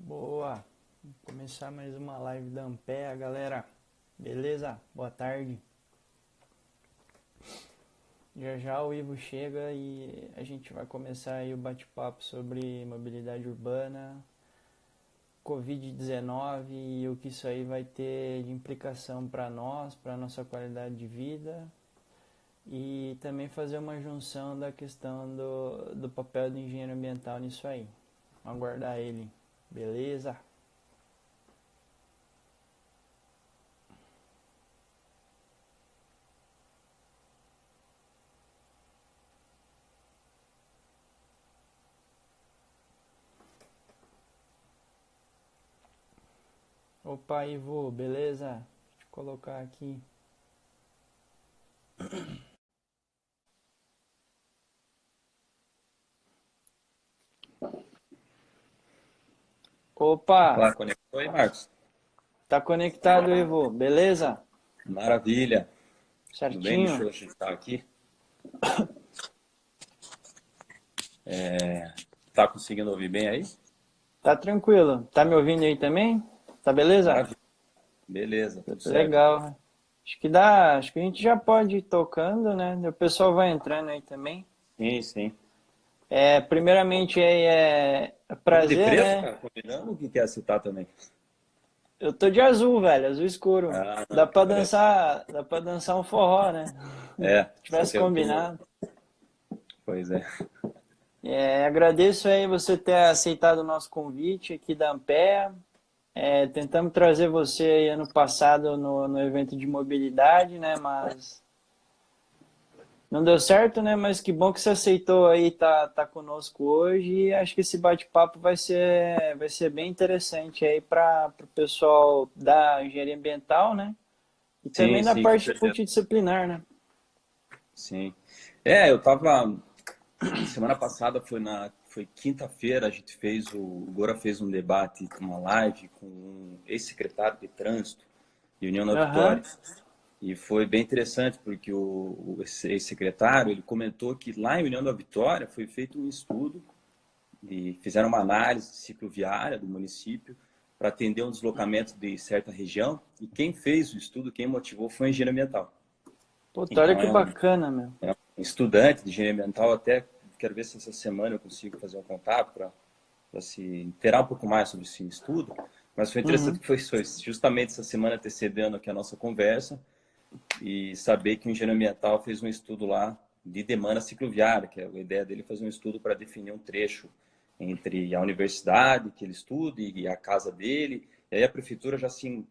Boa! Vamos começar mais uma live da Ampea, galera. Beleza? Boa tarde. Já já o Ivo chega e a gente vai começar aí o bate-papo sobre mobilidade urbana, Covid-19 e o que isso aí vai ter de implicação para nós, para nossa qualidade de vida e também fazer uma junção da questão do papel do engenheiro ambiental nisso aí. Vamos aguardar ele. Beleza? Opa, Ivo, beleza? Deixa eu colocar aqui. Opa, Lá, conectou aí, Marcos? tá conectado, Ivo, beleza? Maravilha. Tudo bem? Deixa Certinho? eu ajeitar aqui. Tá conseguindo ouvir bem aí? Tá tranquilo. Tá me ouvindo aí também? Tá beleza? Maravilha. Beleza, tudo certo. Legal. Acho que a gente já pode ir tocando, né? O pessoal vai entrando aí também. Sim, sim. Primeiramente é Tudo de prazer, preto, né? cara? Combinando o que quer citar também? Eu tô de azul, velho, azul escuro. Ah, não, parece. Dá pra dançar um forró, né? Só Tivesse que eu tô. combinado. Pois é. Agradeço aí você ter aceitado o nosso convite aqui da Ampea. Tentamos trazer você aí ano passado no evento de mobilidade, né? Mas não deu certo, né? Mas que bom que você aceitou aí tá conosco hoje. E acho que esse bate-papo vai ser bem interessante aí para o pessoal da engenharia ambiental, né? E também Sim, da sim, com parte certeza. multidisciplinar, né? Sim. Eu tava. Semana passada foi quinta-feira, a gente o Gora fez um debate, uma live com um ex-secretário de trânsito de União da Vitória. Aham. E foi bem interessante, porque esse ex-secretário ele comentou que lá em União da Vitória foi feito um estudo e fizeram uma análise cicloviária do município para atender um deslocamento de certa região. E quem fez o estudo, quem motivou, foi o engenheiro ambiental. Puta, olha Então que bacana, meu. é um estudante de engenharia ambiental, até quero ver se essa semana eu consigo fazer um contato para se inteirar um pouco mais sobre esse estudo. Mas foi interessante Uhum. que foi justamente essa semana antecedendo aqui a nossa conversa, e saber que o engenheiro ambiental fez um estudo lá de demanda cicloviária, que a ideia dele é fazer um estudo para definir um trecho entre a universidade que ele estuda e a casa dele. E aí a prefeitura já se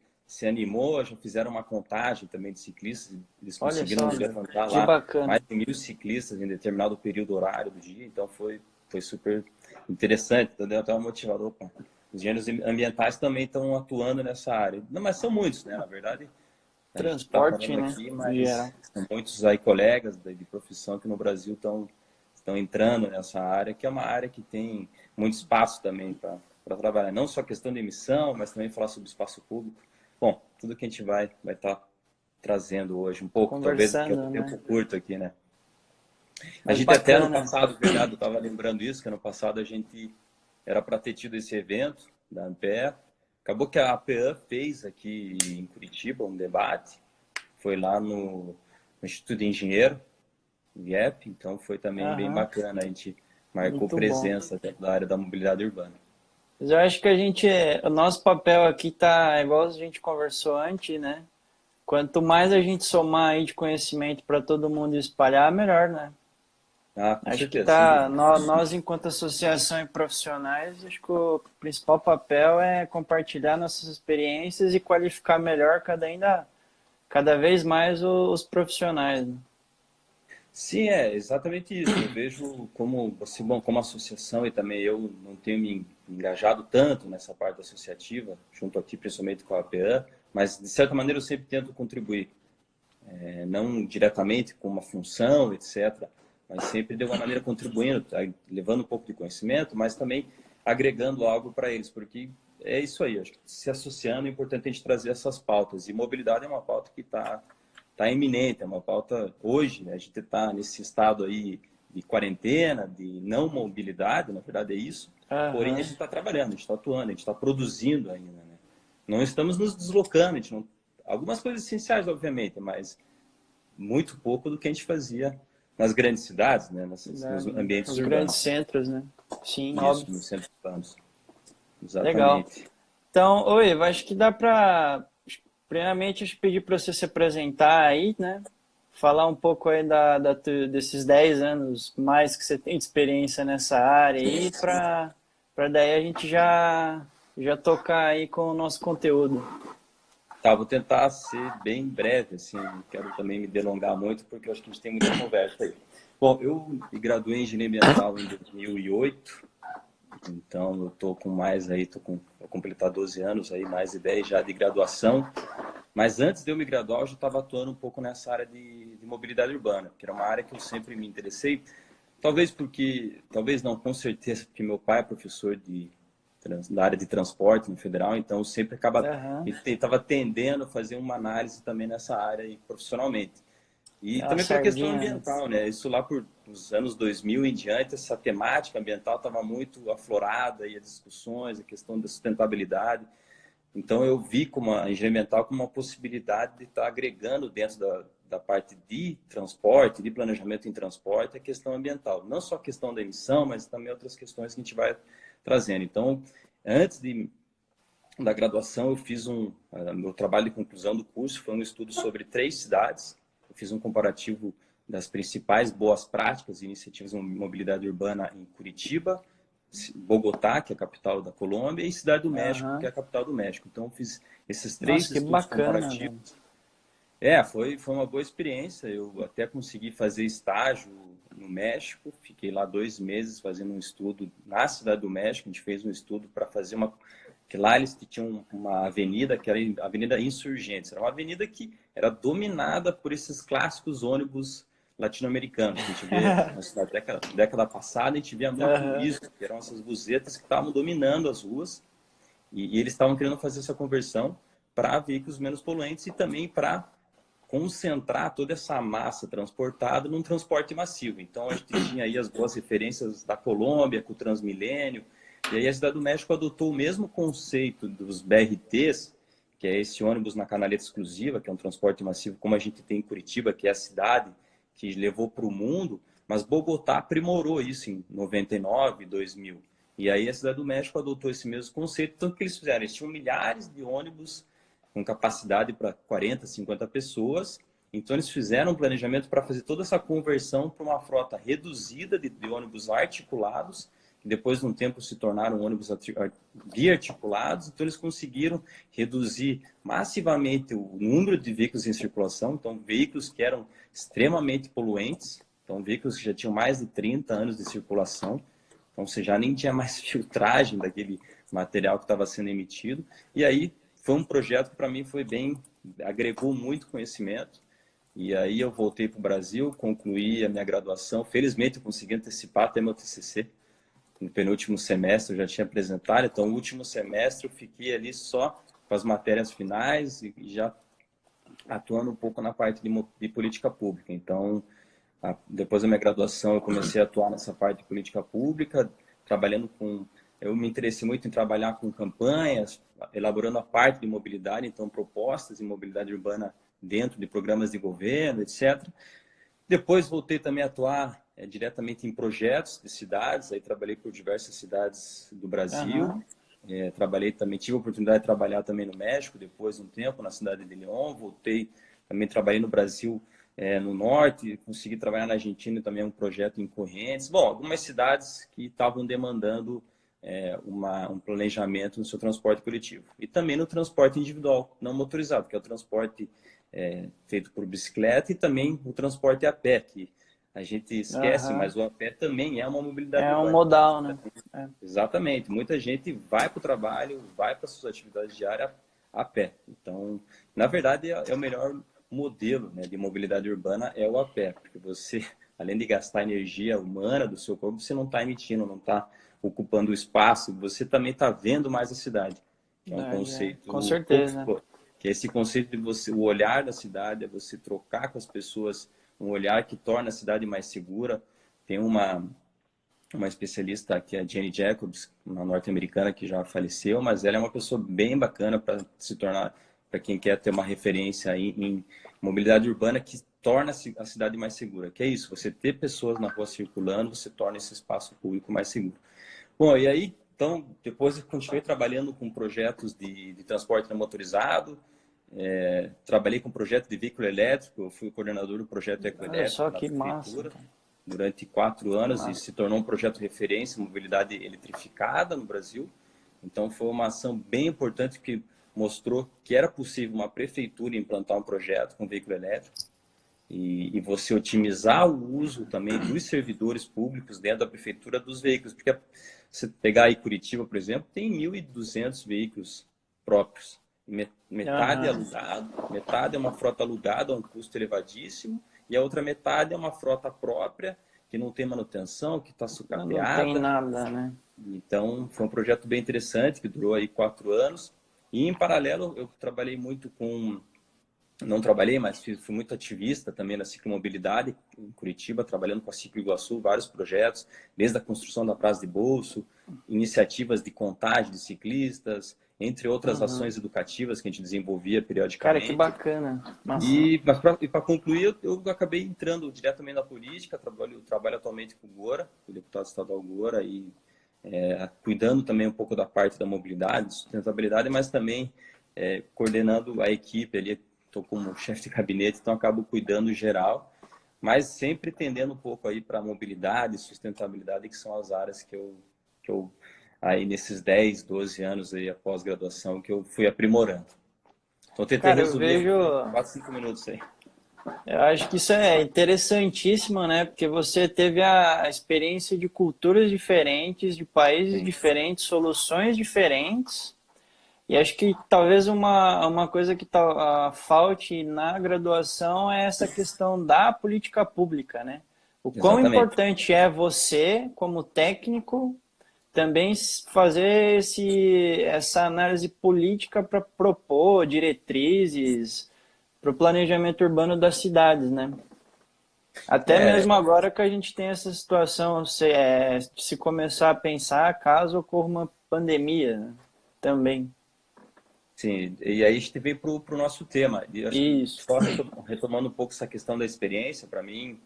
animou, já fizeram uma contagem também de ciclistas, eles Olha conseguiram só, meu. levantar Que lá mais bacana. de 1.000 ciclistas em determinado período horário do dia, então foi super interessante, então deu até uma motivador. Opa, os engenheiros ambientais também estão atuando nessa área. Não, mas são muitos, né? Na verdade, a gente está Transporte, falando né? aqui, Em mas geral. são muitos aí colegas de profissão que no Brasil estão entrando nessa área, que é uma área que tem muito espaço também para trabalhar. Não só questão de emissão, mas também falar sobre espaço público. Bom, tudo que a gente vai estar trazendo hoje, um pouco, talvez, porque é um Conversando, tempo né? curto aqui, né? A Mas gente até no bacana. passado, verdade, eu estava lembrando isso, que ano passado a gente era para ter tido esse evento da Ampere. Acabou que a APAN fez aqui em Curitiba um debate, foi lá no Instituto de Engenheiro, IEP, então foi também bem Aham. bacana, a gente marcou Muito bom. presença dentro da área da mobilidade urbana. Mas eu acho que o nosso papel aqui tá igual a gente conversou antes, né? Quanto mais a gente somar aí de conhecimento para todo mundo espalhar, melhor, né? Ah, com Acho que certeza, sem dúvida. nós enquanto associação e profissionais, acho que o principal papel é compartilhar nossas experiências e qualificar melhor cada vez mais os profissionais, né? Sim, é exatamente isso. Eu vejo como você, bom, como associação e também eu não tenho me engajado tanto nessa parte associativa, junto aqui principalmente com a APAN, mas de certa maneira eu sempre tento contribuir, não diretamente com uma função, etc., mas sempre de alguma maneira contribuindo, tá? Levando um pouco de conhecimento, mas também agregando algo para eles, porque é isso aí, acho que se associando é importante a gente trazer essas pautas, e mobilidade é uma pauta que está iminente, é uma pauta hoje, né? A gente está nesse estado aí de quarentena, de não mobilidade, na verdade é isso, porém a Aham. gente está trabalhando, a gente está atuando, a gente está produzindo ainda, né? Não estamos nos deslocando, a gente não... algumas coisas essenciais, obviamente, mas muito pouco do que a gente fazia nas grandes cidades, né? Nos Cidade, né? ambientes Os grandes urbanos. centros, né? Sim, óbvio. Isso, nos centros urbanos. Legal. Exatamente. Então, oi, eu acho que dá para, primeiramente, acho que pedir para você se apresentar aí, né? Falar um pouco aí desses 10 anos mais que você tem de experiência nessa área aí, para daí a gente já tocar aí com o nosso conteúdo. Tá, vou tentar ser bem breve, assim, não quero também me delongar muito, porque eu acho que a gente tem muita conversa aí. Bom, eu me graduei em engenharia ambiental em 2008, então eu tô com mais aí, vou completar 12 anos aí, mais de 10 já de graduação. Mas antes de eu me graduar, eu já estava atuando um pouco nessa área de mobilidade urbana, que era uma área que eu sempre me interessei. Talvez não, com certeza, porque meu pai é professor da área de transporte no Federal, então eu sempre Aham. estava tendendo a fazer uma análise também nessa área aí, profissionalmente. E A também pela questão sardinha, né? ambiental, né? Isso lá por os anos 2000 em diante, essa temática ambiental estava muito aflorada e as discussões, a questão da sustentabilidade. Então, eu vi como a engenharia ambiental como uma possibilidade de estar agregando dentro da parte de transporte, de planejamento em transporte, a questão ambiental. Não só a questão da emissão, mas também outras questões que a gente vai trazendo. Então, antes da graduação, eu fiz meu trabalho de conclusão do curso foi um estudo sobre 3 cidades. Eu fiz um comparativo das principais boas práticas e iniciativas de mobilidade urbana em Curitiba, Bogotá, que é a capital da Colômbia, e Cidade do México, que é Aham. a capital do México. Então, eu fiz esses Nossa, 3 que estudos bacana, velho. comparativos. Foi uma boa experiência. Eu até consegui fazer estágio no México. Fiquei lá 2 meses fazendo um estudo na Cidade do México. A gente fez um estudo para fazer que lá eles tinham uma avenida que era a Avenida Insurgentes. Era uma avenida que era dominada por esses clássicos ônibus latino-americanos que a gente vê na década passada. A gente via muito Aham. isso, que eram essas buzetas que estavam dominando as ruas. E eles estavam querendo fazer essa conversão para veículos menos poluentes e também para concentrar toda essa massa transportada num transporte massivo. Então, a gente tinha aí as boas referências da Colômbia, com o Transmilênio, e aí a Cidade do México adotou o mesmo conceito dos BRTs, que é esse ônibus na canaleta exclusiva, que é um transporte massivo, como a gente tem em Curitiba, que é a cidade que levou para o mundo, mas Bogotá aprimorou isso em 99, 2000. E aí a Cidade do México adotou esse mesmo conceito, tanto que eles fizeram, eles tinham milhares de ônibus com capacidade para 40, 50 pessoas. Então, eles fizeram um planejamento para fazer toda essa conversão para uma frota reduzida de ônibus articulados, que depois, de um tempo, se tornaram ônibus biarticulados. Então, eles conseguiram reduzir massivamente o número de veículos em circulação. Então, veículos que eram extremamente poluentes, então, veículos que já tinham mais de 30 anos de circulação. Então, você já nem tinha mais filtragem daquele material que estava sendo emitido. E aí, foi um projeto que para mim agregou muito conhecimento. E aí eu voltei para o Brasil, concluí a minha graduação. Felizmente eu consegui antecipar até meu TCC. No penúltimo semestre eu já tinha apresentado, então no último semestre eu fiquei ali só com as matérias finais e já atuando um pouco na parte de política pública. Então, depois da minha graduação, eu comecei a atuar nessa parte de política pública, trabalhando com... Eu me interessei muito em trabalhar com campanhas, elaborando a parte de mobilidade, então propostas de mobilidade urbana dentro de programas de governo, etc. Depois voltei também a atuar diretamente em projetos de cidades, aí trabalhei por diversas cidades do Brasil, Aham. trabalhei também, tive a oportunidade de trabalhar também no México, depois de um tempo na cidade de León, voltei, também trabalhei no Brasil, no norte, consegui trabalhar na Argentina também um projeto em Correntes. Bom, algumas cidades que estavam demandando um planejamento no seu transporte coletivo. E também no transporte individual, não motorizado, que é o transporte feito por bicicleta, e também o transporte a pé, que a gente esquece, Aham. mas o a pé também é uma mobilidade É um urbana. Então, modal, né? É. exatamente. Muita gente vai para o trabalho, vai para suas atividades diárias a pé. Então, na verdade, é o melhor modelo, né, de mobilidade urbana é o a pé, porque você, além de gastar energia humana do seu corpo, você não está emitindo, não está ocupando o espaço, você também está vendo mais a cidade, que é um Com conceito certeza. que é esse conceito de você, o olhar da cidade, é você trocar com as pessoas um olhar que torna a cidade mais segura. Tem uma especialista que é a Jenny Jacobs, uma norte-americana que já faleceu, mas ela é uma pessoa bem bacana para se tornar, para quem quer ter uma referência em mobilidade urbana que torna a cidade mais segura. Que é isso, você ter pessoas na rua circulando, você torna esse espaço público mais seguro. Bom, e aí, então, depois eu continuei trabalhando com projetos de transporte não motorizado, trabalhei com projeto de veículo elétrico, eu fui o coordenador do projeto Olha Ecoelétrico só da que massa, prefeitura cara. durante 4 anos e Massa. se tornou um projeto de referência em mobilidade eletrificada no Brasil. Então, foi uma ação bem importante que mostrou que era possível uma prefeitura implantar um projeto com veículo elétrico e você otimizar o uso também dos servidores públicos dentro da prefeitura dos veículos. Porque você pegar aí Curitiba, por exemplo, tem 1.200 veículos próprios. Metade é Aham. alugado, metade é uma frota alugada a um custo elevadíssimo, e a outra metade é uma frota própria, que não tem manutenção, que está Não tem sucateada. nada, né? Então, foi um projeto bem interessante, que durou aí 4 anos. E, em paralelo, eu trabalhei muito com... Não trabalhei, mas fui muito ativista também na ciclomobilidade em Curitiba, trabalhando com a Ciclo Iguaçu, vários projetos, desde a construção da Praça de Bolso, iniciativas de contagem de ciclistas, entre outras Uhum. ações educativas que a gente desenvolvia Cara, que periodicamente. bacana. Massa. E para concluir, eu acabei entrando diretamente na política, trabalho atualmente com o Gora, o deputado estadual Gora, e cuidando também um pouco da parte da mobilidade, sustentabilidade, mas também coordenando a equipe ali. Estou como chefe de gabinete, então acabo cuidando geral, mas sempre tendendo um pouco aí para mobilidade e sustentabilidade, que são as áreas que eu aí nesses 10, 12 anos aí após graduação que eu fui aprimorando. Então tentei Cara, eu resumir vejo. em 4, 5 minutos aí. Eu acho que isso é interessantíssimo, né? Porque você teve a experiência de culturas diferentes, de países Sim, diferentes, soluções diferentes. E acho que talvez uma coisa que falte na graduação é essa questão da política pública, né? O quão exatamente. importante é você, como técnico, também fazer essa análise política para propor diretrizes para o planejamento urbano das cidades, né? Até É, mesmo agora que a gente tem essa situação, se começar a pensar caso ocorra uma pandemia, né? Também. sim, e aí a gente veio para o nosso tema. E eu acho que Isso. só retomando um pouco essa questão da experiência, para mim,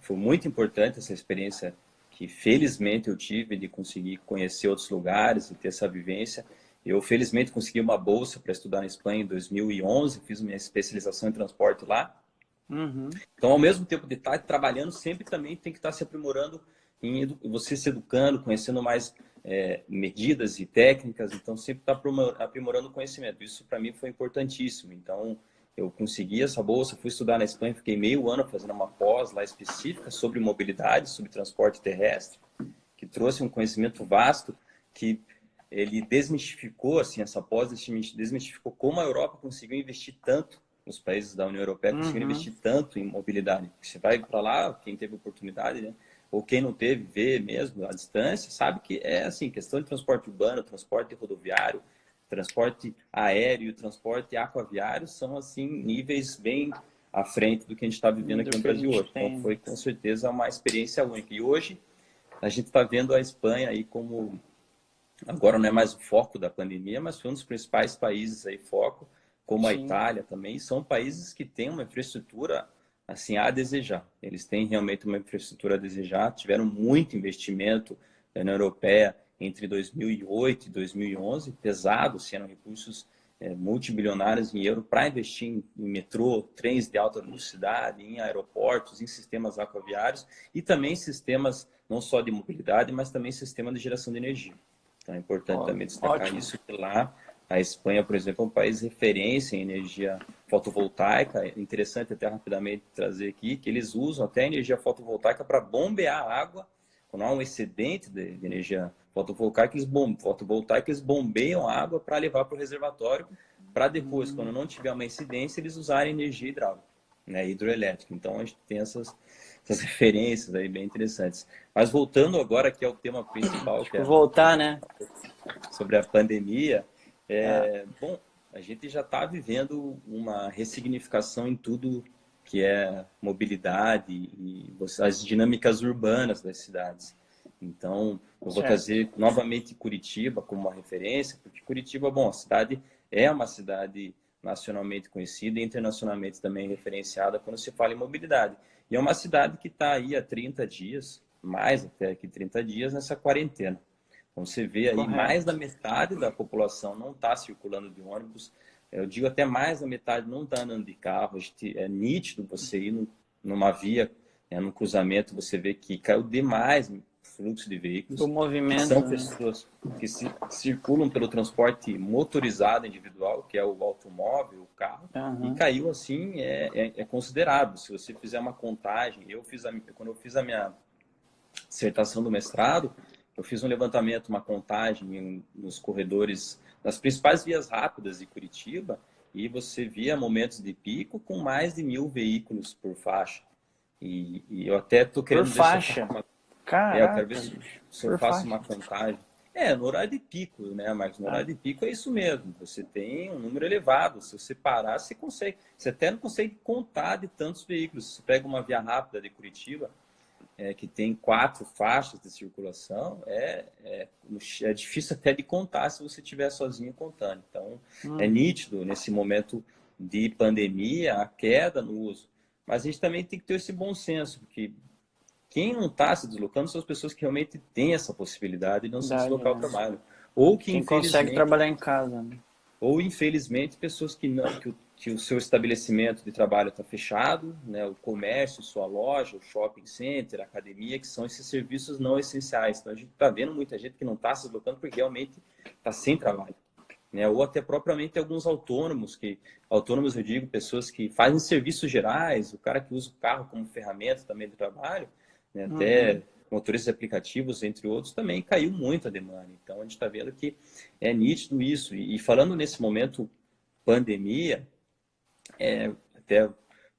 foi muito importante essa experiência que felizmente eu tive de conseguir conhecer outros lugares e ter essa vivência. Eu felizmente consegui uma bolsa para estudar na Espanha em 2011, fiz minha especialização em transporte lá. Uhum. Então, ao mesmo tempo de estar trabalhando, sempre também tem que estar se aprimorando, você se educando, conhecendo mais medidas e técnicas. Então, sempre estar aprimorando o conhecimento. Isso, para mim, foi importantíssimo. Então, eu consegui essa bolsa, fui estudar na Espanha, fiquei meio ano fazendo uma pós lá específica sobre mobilidade, sobre transporte terrestre, que trouxe um conhecimento vasto, que ele desmistificou, assim, essa pós desmistificou como a Europa conseguiu investir tanto, os países da União Europeia conseguiram Uhum. investir tanto em mobilidade. Você vai para lá, quem teve oportunidade, né? Ou quem não teve, vê mesmo à distância, sabe que é assim, questão de transporte urbano, transporte rodoviário, transporte aéreo, transporte aquaviário, são assim níveis bem à frente do que a gente está vivendo aqui Do no que a Brasil gente hoje. Então tem. foi com certeza uma experiência única. E hoje a gente está vendo a Espanha aí como, agora não é mais o foco da pandemia, mas foi um dos principais países aí foco, como a Sim. Itália também, são países que têm uma infraestrutura assim a desejar. Eles têm realmente uma infraestrutura a desejar, tiveram muito investimento na União Europeia entre 2008 e 2011, pesado, sendo recursos multibilionários em euro para investir em metrô, trens de alta velocidade, em aeroportos, em sistemas aquaviários e também sistemas não só de mobilidade, mas também sistema de geração de energia. Então é importante Ó, também destacar ótimo. isso, que lá a Espanha, por exemplo, é um país referência em energia fotovoltaica. É interessante até rapidamente trazer aqui que eles usam até energia fotovoltaica para bombear a água. Quando há um excedente de energia fotovoltaica, eles bombeiam a água para levar para o reservatório, para depois, quando não tiver uma incidência, eles usarem energia hidráulica, né, hidroelétrica. Então a gente tem essas referências aí bem interessantes. Mas voltando agora aqui ao tema principal, que Tipo, é voltar, né? sobre a pandemia, É. bom, a gente já está vivendo uma ressignificação em tudo que é mobilidade e as dinâmicas urbanas das cidades. Então, eu vou Certo. trazer novamente Curitiba como uma referência, porque Curitiba, bom, a cidade é uma cidade nacionalmente conhecida e internacionalmente também referenciada quando se fala em mobilidade. E é uma cidade que está aí há 30 dias, mais até que 30 dias, nessa quarentena. Então, você vê aí mais da Correto. metade da população não está circulando de ônibus. Eu digo até mais da metade não está andando de carro. É nítido você ir numa via, num cruzamento, você vê que caiu demais o fluxo de O veículos, que movimento, são né? pessoas que circulam pelo transporte motorizado individual, que é o automóvel, o carro, e Aham. caiu assim, é considerável. Se você fizer uma contagem, quando eu fiz a minha dissertação do mestrado, eu fiz um levantamento, uma contagem nos corredores das principais vias rápidas de Curitiba, e você via momentos de pico com mais de 1.000 veículos por faixa. E eu até estou Por querendo ver se eu faço faixa. uma... eu quero ver Caraca, se, bicho. se eu Por faço uma faixa. contagem. No horário de pico, né, Marcos? No Ah, horário de pico é isso mesmo. Você tem um número elevado. Se você parar, você consegue. Você até não consegue contar de tantos veículos. Você pega uma via rápida de Curitiba, que tem 4 faixas de circulação, é difícil até de contar se você estiver sozinho contando. Então, é uhum. nítido nesse momento de pandemia a queda no uso. Mas a gente também tem que ter esse bom senso, porque quem não está se deslocando são as pessoas que realmente têm essa possibilidade de não se Verdade, deslocar ao né? trabalho. Ou que, Quem consegue infelizmente, trabalhar em casa, né? pessoas que não, que o seu estabelecimento de trabalho está fechado, né? O comércio, sua loja, o shopping center, a academia, que são esses serviços não essenciais. Então a gente está vendo muita gente que não está se deslocando porque realmente está sem trabalho, né? Ou até propriamente alguns autônomos eu digo, pessoas que fazem serviços gerais, o cara que usa o carro como ferramenta também do trabalho, né? Uhum. Até motoristas de aplicativos, entre outros, também caiu muito a demanda. Então, a gente está vendo que é nítido isso. E falando nesse momento pandemia, até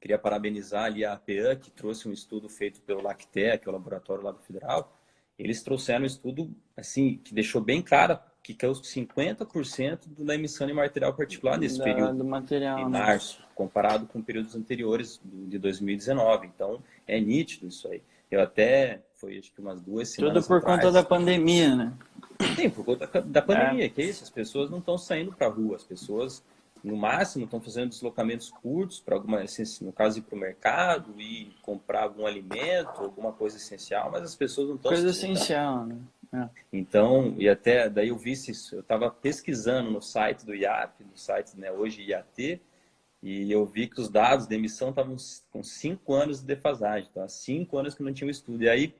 queria parabenizar ali a APAN, que trouxe um estudo feito pelo Lactea, que é o laboratório lá do Federal. Eles trouxeram um estudo assim, que deixou bem claro que caiu 50% da emissão de material particulado nesse período Do de material, né? março, comparado com períodos anteriores de 2019. Então, é nítido isso aí. Eu até, foi acho que umas 2 Tudo semanas por conta da atrás, pandemia, né? sim, por conta da É, pandemia, que é isso, as pessoas não estão saindo para a rua, as pessoas, no máximo, estão fazendo deslocamentos curtos, para alguma, no caso, ir para o mercado e comprar algum alimento, alguma coisa essencial, mas as pessoas não estão se coisa deslocando. essencial, né? É. Então, e até daí eu vi isso, eu estava pesquisando no site do IAP, do site, né, hoje IAT, e eu vi que os dados de emissão estavam com 5 anos de defasagem, então há 5 anos que não tinha um estudo. E aí,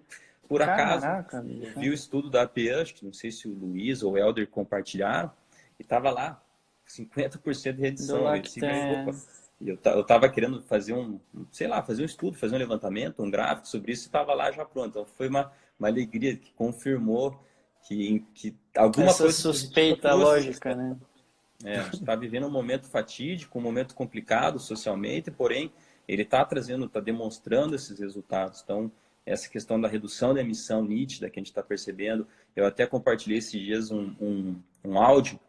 por acaso, Caraca, eu bicho. vi o estudo da APAN, acho que não sei se o Luiz ou o Helder compartilharam, e estava lá, 50% de Do redução. Eu disse, meu, Lactea. opa, e eu estava querendo fazer sei lá, fazer um estudo, fazer um levantamento, um gráfico sobre isso, e estava lá já pronto. Então foi uma alegria que confirmou que alguma Essa coisa positiva suspeita trouxe essa lógica, situação. né? A gente está vivendo um momento fatídico, um momento complicado socialmente, porém, ele está trazendo, está demonstrando esses resultados. Então, essa questão da redução da emissão nítida que a gente está percebendo, eu até compartilhei esses dias um áudio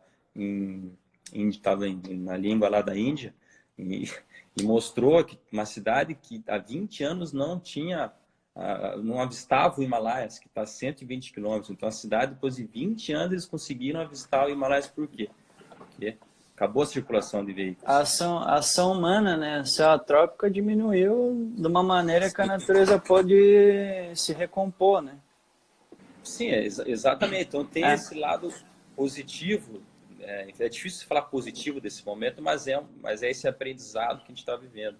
estava na língua lá da Índia, e, e mostrou que uma cidade que há 20 anos não tinha, não avistava o Himalaias, que está a 120 quilômetros. Então, a cidade, depois de 20 anos, eles conseguiram avistar o Himalaias. Por quê? Porque acabou a circulação de veículos. A ação humana, né? A selva trópica diminuiu de uma maneira que a natureza pode se recompor, né? Sim, exatamente. Então tem É, esse lado positivo. É difícil falar positivo desse momento, mas é esse aprendizado que a gente está vivendo.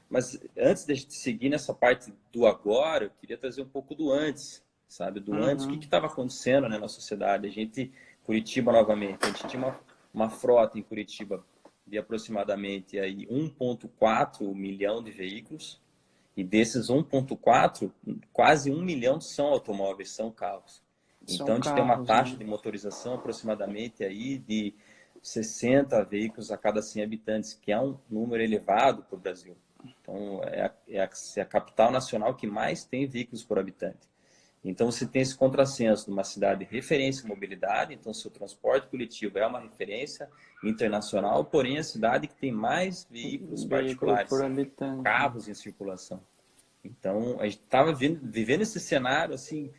Mas antes de a gente seguir nessa parte do agora, eu queria trazer um pouco do antes, sabe? Do antes, o que uhum. estava acontecendo, né, na sociedade? Curitiba novamente, a gente tinha uma frota em Curitiba de aproximadamente aí 1,4 milhão de veículos, e desses 1,4, quase 1 milhão são automóveis, são carros. São Então a gente tem uma carros, taxa né? de motorização aproximadamente aí de 60 veículos a cada 100 habitantes, que é um número elevado para o Brasil. Então é a capital nacional que mais tem veículos por habitante. Então você tem esse contrassenso de uma cidade referência em mobilidade, então seu transporte coletivo é uma referência internacional, porém a cidade que tem mais veículos Veículo por particulares, habitante, carros em circulação. Então, a gente estava vivendo esse cenário, assim,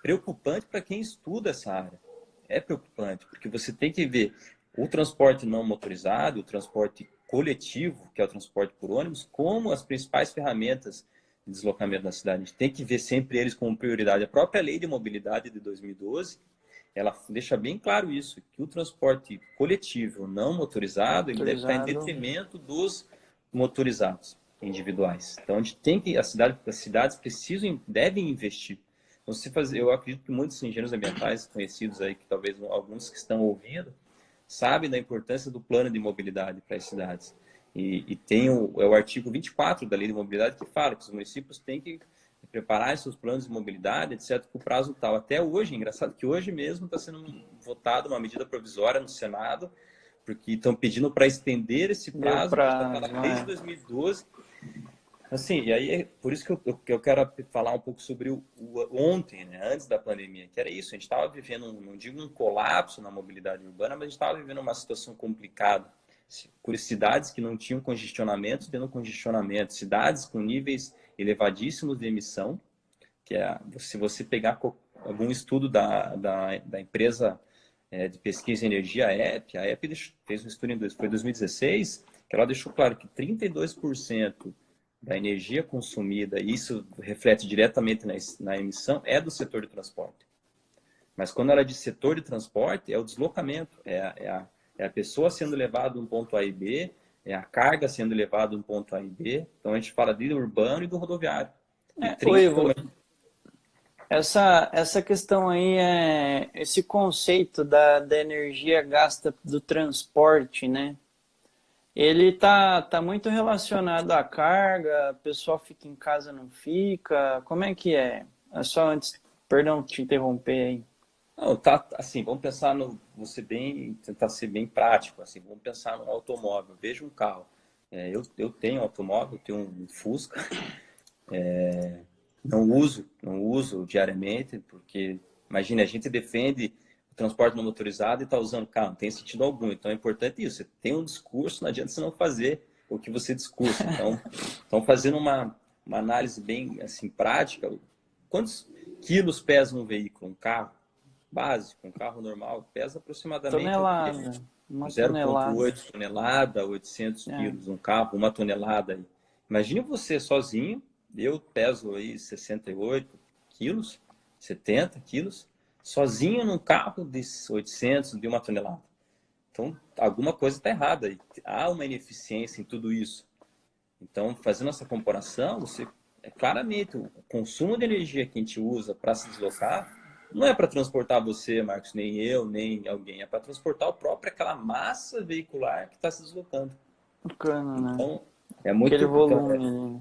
preocupante para quem estuda essa área. É preocupante, porque você tem que ver o transporte não motorizado, o transporte coletivo, que é o transporte por ônibus, como as principais ferramentas de deslocamento da cidade. A gente tem que ver sempre eles como prioridade. A própria Lei de Mobilidade de 2012, ela deixa bem claro isso, que o transporte coletivo não motorizado, ele deve estar em Autorizado. detrimento dos motorizados individuais. Então, a gente tem que, as cidades precisam, devem investir. Então, eu acredito que muitos engenheiros ambientais conhecidos aí, que talvez alguns que estão ouvindo, sabem da importância do plano de mobilidade para as cidades. E tem o artigo 24 da Lei de Mobilidade que fala que os municípios têm que preparar seus planos de mobilidade, etc., com prazo tal. Até hoje, engraçado que hoje mesmo está sendo votada uma medida provisória no Senado, porque estão pedindo para estender esse Deu prazo, que já está prazo, lá desde 2012. Assim, e aí é por isso que eu quero falar um pouco sobre o ontem, né, antes da pandemia, que era isso, a gente estava vivendo, não digo um colapso na mobilidade urbana, mas a gente estava vivendo uma situação complicada. Por cidades que não tinham congestionamento, tendo congestionamento, cidades com níveis elevadíssimos de emissão, que é, se você pegar algum estudo da empresa de pesquisa em energia, a EPE fez um estudo foi 2016, que ela deixou claro que 32% da energia consumida, e isso reflete diretamente na emissão, é do setor de transporte. Mas quando ela diz setor de transporte, é o deslocamento, é a pessoa sendo levada de um ponto A e B, é a carga sendo levada de um ponto A e B. Então a gente fala do urbano e do rodoviário. E Oi, 30, Ivo, essa questão aí esse conceito da energia gasta do transporte, né? Ele tá muito relacionado à carga, o pessoal fica em casa, não fica. Como é que é? É só antes, perdão te interromper aí. não, tá, assim, vamos pensar tentar ser bem prático, assim, vamos pensar no automóvel. Veja um carro. Eu tenho automóvel, eu tenho um Fusca, não uso diariamente, porque, imagina, a gente defende o transporte não motorizado e está usando carro, não tem sentido algum. Então é importante isso, você tem um discurso, não adianta você não fazer o que você discursa. Então fazendo uma análise bem assim, prática, quantos quilos pesa um veículo, um carro básico, um carro normal, pesa aproximadamente o quê? Tonelada, uma tonelada. 0,8 tonelada, 800 É, quilos, um carro, uma tonelada. Aí. Imagine você sozinho, eu peso aí 68 quilos, 70 quilos, sozinho num carro de 800, de uma tonelada. Então, alguma coisa está errada. Aí. Há uma ineficiência em tudo isso. Então, fazendo essa comparação, claramente o consumo de energia que a gente usa para se deslocar não é para transportar você, Marcos, nem eu, nem alguém, é para transportar o próprio aquela massa veicular que está se deslocando. bacana, né? Então, é Aquele muito, então, volume ali, né?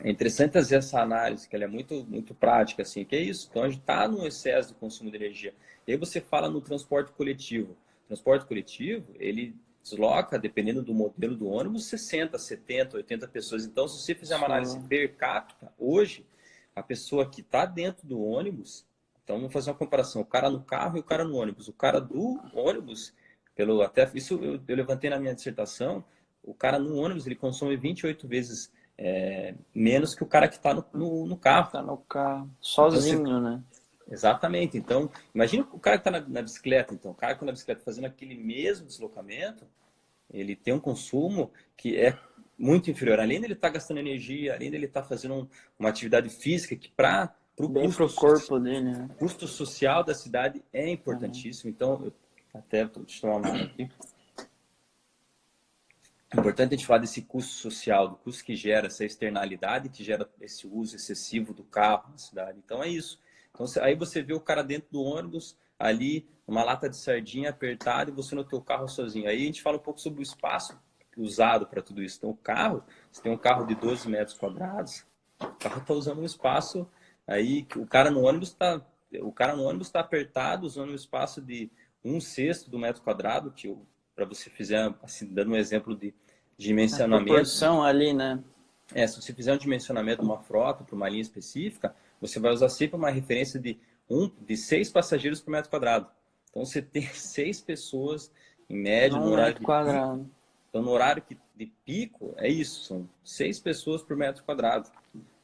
é interessante fazer essa análise, que ela é muito prática, assim, que é isso. Então, a gente está no excesso de consumo de energia. E aí você fala no transporte coletivo. O transporte coletivo, ele desloca, dependendo do modelo do ônibus, 60, 70, 80 pessoas. Então, se você fizer uma análise Só. per capita, hoje, a pessoa que está dentro do ônibus, então vamos fazer uma comparação, o cara no carro e o cara no ônibus. O cara do ônibus, até isso eu levantei na minha dissertação, o cara no ônibus, ele consome 28 vezes menos que o cara que está no carro. Tá no carro, Então, você, sozinho, né? exatamente. Então, imagina o cara que está na bicicleta. Então, o cara que está na bicicleta fazendo aquele mesmo deslocamento, ele tem um consumo que é muito inferior. Além dele estar gastando energia, além dele estar fazendo uma atividade física que para o Bem pro corpo dele, né? custo social da cidade é Uhum. importantíssimo. Então, até deixa eu tomar uma água aqui. É importante a gente falar desse custo social, do custo que gera essa externalidade, que gera esse uso excessivo do carro na cidade. Então é isso. Então aí você vê o cara dentro do ônibus, ali, uma lata de sardinha apertada e você no teu carro sozinho. Aí a gente fala um pouco sobre o espaço usado para tudo isso. Então o carro, você tem um carro de 12 metros quadrados, o carro está usando um espaço aí que o cara no ônibus está apertado, usando um espaço de 1/6 do metro quadrado, que para você fizer, assim, dando um exemplo de A dimensionamento, proporção ali, né? se você fizer um dimensionamento de uma frota para uma linha específica, você vai usar sempre uma referência de 6 passageiros por metro quadrado. Então você tem 6 pessoas em média no Um horário metro de pico. quadrado. Então no horário de pico é isso, são 6 pessoas por metro quadrado.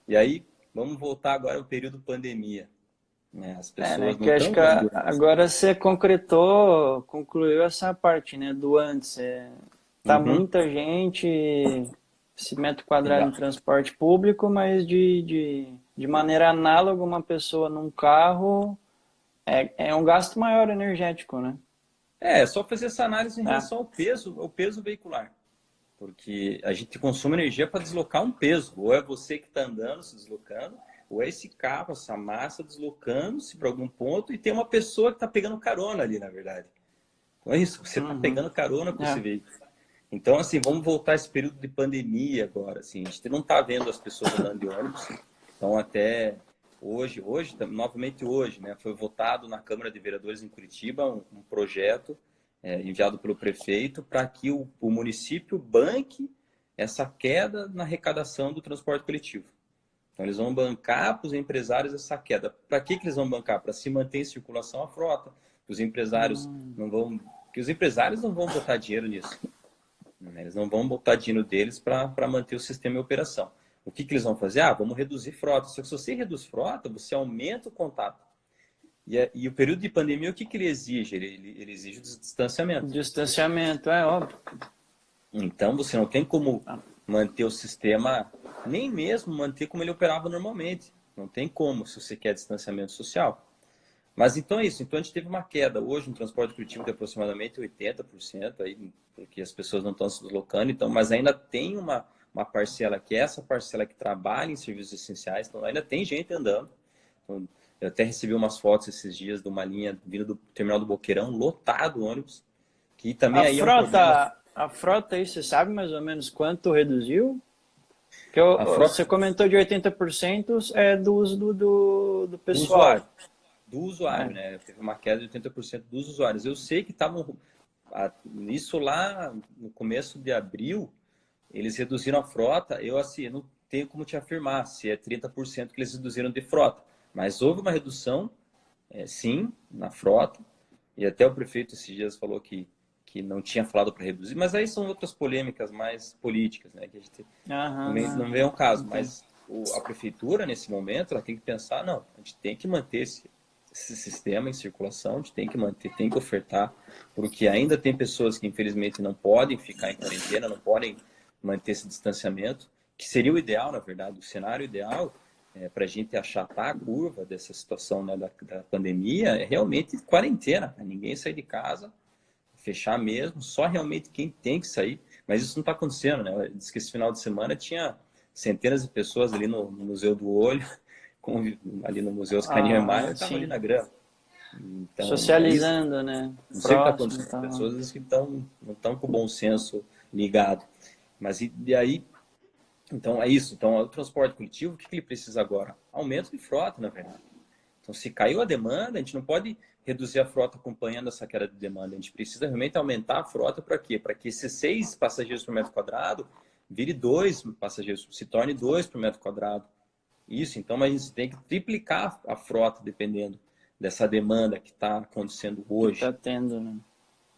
E aí vamos voltar agora ao período pandemia. né? As Né, pessoas não que eu acho estão que vendo. agora você concluiu essa parte, né, do antes. Tá Uhum. muita gente, esse metro quadrado em Exato. transporte público, mas de maneira análoga, uma pessoa num carro é um gasto maior energético, né? É só fazer essa análise em É. relação ao peso veicular. Porque a gente consome energia para deslocar um peso. Ou é você que está andando, se deslocando, ou é esse carro, essa massa deslocando-se para algum ponto e tem uma pessoa que está pegando carona ali, na verdade. Então é isso, você está Uhum. pegando carona com esse É. veículo. Então, assim, vamos voltar a esse período de pandemia agora. Assim, a gente não está vendo as pessoas andando de ônibus. Então, até hoje, novamente hoje, né, foi votado na Câmara de Vereadores em Curitiba um projeto enviado pelo prefeito para que o município banque essa queda na arrecadação do transporte coletivo. Então, eles vão bancar para os empresários essa queda. Para que eles vão bancar? Para se manter em circulação a frota. Os empresários Hum. não vão, que os empresários não vão botar dinheiro nisso. Né? Eles não vão botar dinheiro deles para manter o sistema em operação. O que eles vão fazer? Vamos reduzir frota. Só que se você reduz frota, você aumenta o contato. E o período de pandemia, o que ele exige? Ele exige o distanciamento. Distanciamento, é óbvio. Então, você não tem como Ah. manter o sistema, nem mesmo manter como ele operava normalmente. Não tem como, se você quer distanciamento social. Mas então é isso. Então a gente teve uma queda hoje no transporte coletivo de aproximadamente 80%, aí, porque as pessoas não estão se deslocando, então, mas ainda tem uma parcela que é essa parcela que trabalha em serviços essenciais, então ainda tem gente andando. Então, eu até recebi umas fotos esses dias de uma linha vindo do terminal do Boqueirão, lotado o ônibus, que também aí é um problema. A frota aí, você sabe mais ou menos quanto reduziu? Que A você frota comentou de 80% do uso do do pessoal. usuário, do usuário, É. né? Teve uma queda de 80% dos usuários. Eu sei que estavam, isso lá no começo de abril, eles reduziram a frota. Eu, assim, não tenho como te afirmar se é 30% que eles reduziram de frota, mas houve uma redução, sim, na frota. E até o prefeito esses dias falou que não tinha falado para reduzir, mas aí são outras polêmicas mais políticas, né? Que a gente não vê um caso, Entendo. mas a prefeitura, nesse momento, ela tem que pensar, não, a gente tem que manter esse sistema em circulação, a gente tem que manter, tem que ofertar, porque ainda tem pessoas que, infelizmente, não podem ficar em quarentena, não podem manter esse distanciamento, que seria o ideal, na verdade, o cenário ideal para a gente achatar a curva dessa situação, né, da pandemia, é realmente quarentena, né? Ninguém sair de casa, fechar mesmo, só realmente quem tem que sair, mas isso não está acontecendo, né? Diz que esse final de semana tinha centenas de pessoas ali no Museu do Olho, ali no Museu Oscar Niemeyer, estavam ali Sim. na grama. Então, é isso. Socializando, né? Não sei o que está Próximo e acontecendo. tal. Pessoas que não estão com o bom senso ligado. Mas e aí, então é isso. Então, o transporte coletivo, o que ele precisa agora? Aumento de frota, na verdade. Então, se caiu a demanda, a gente não pode reduzir a frota acompanhando essa queda de demanda. A gente precisa realmente aumentar a frota para quê? Para que esses 6 passageiros por metro quadrado vire 2 passageiros, se torne 2 por metro quadrado. Isso, então a gente tem que triplicar a frota dependendo dessa demanda que está acontecendo Que tá hoje. tendo, né?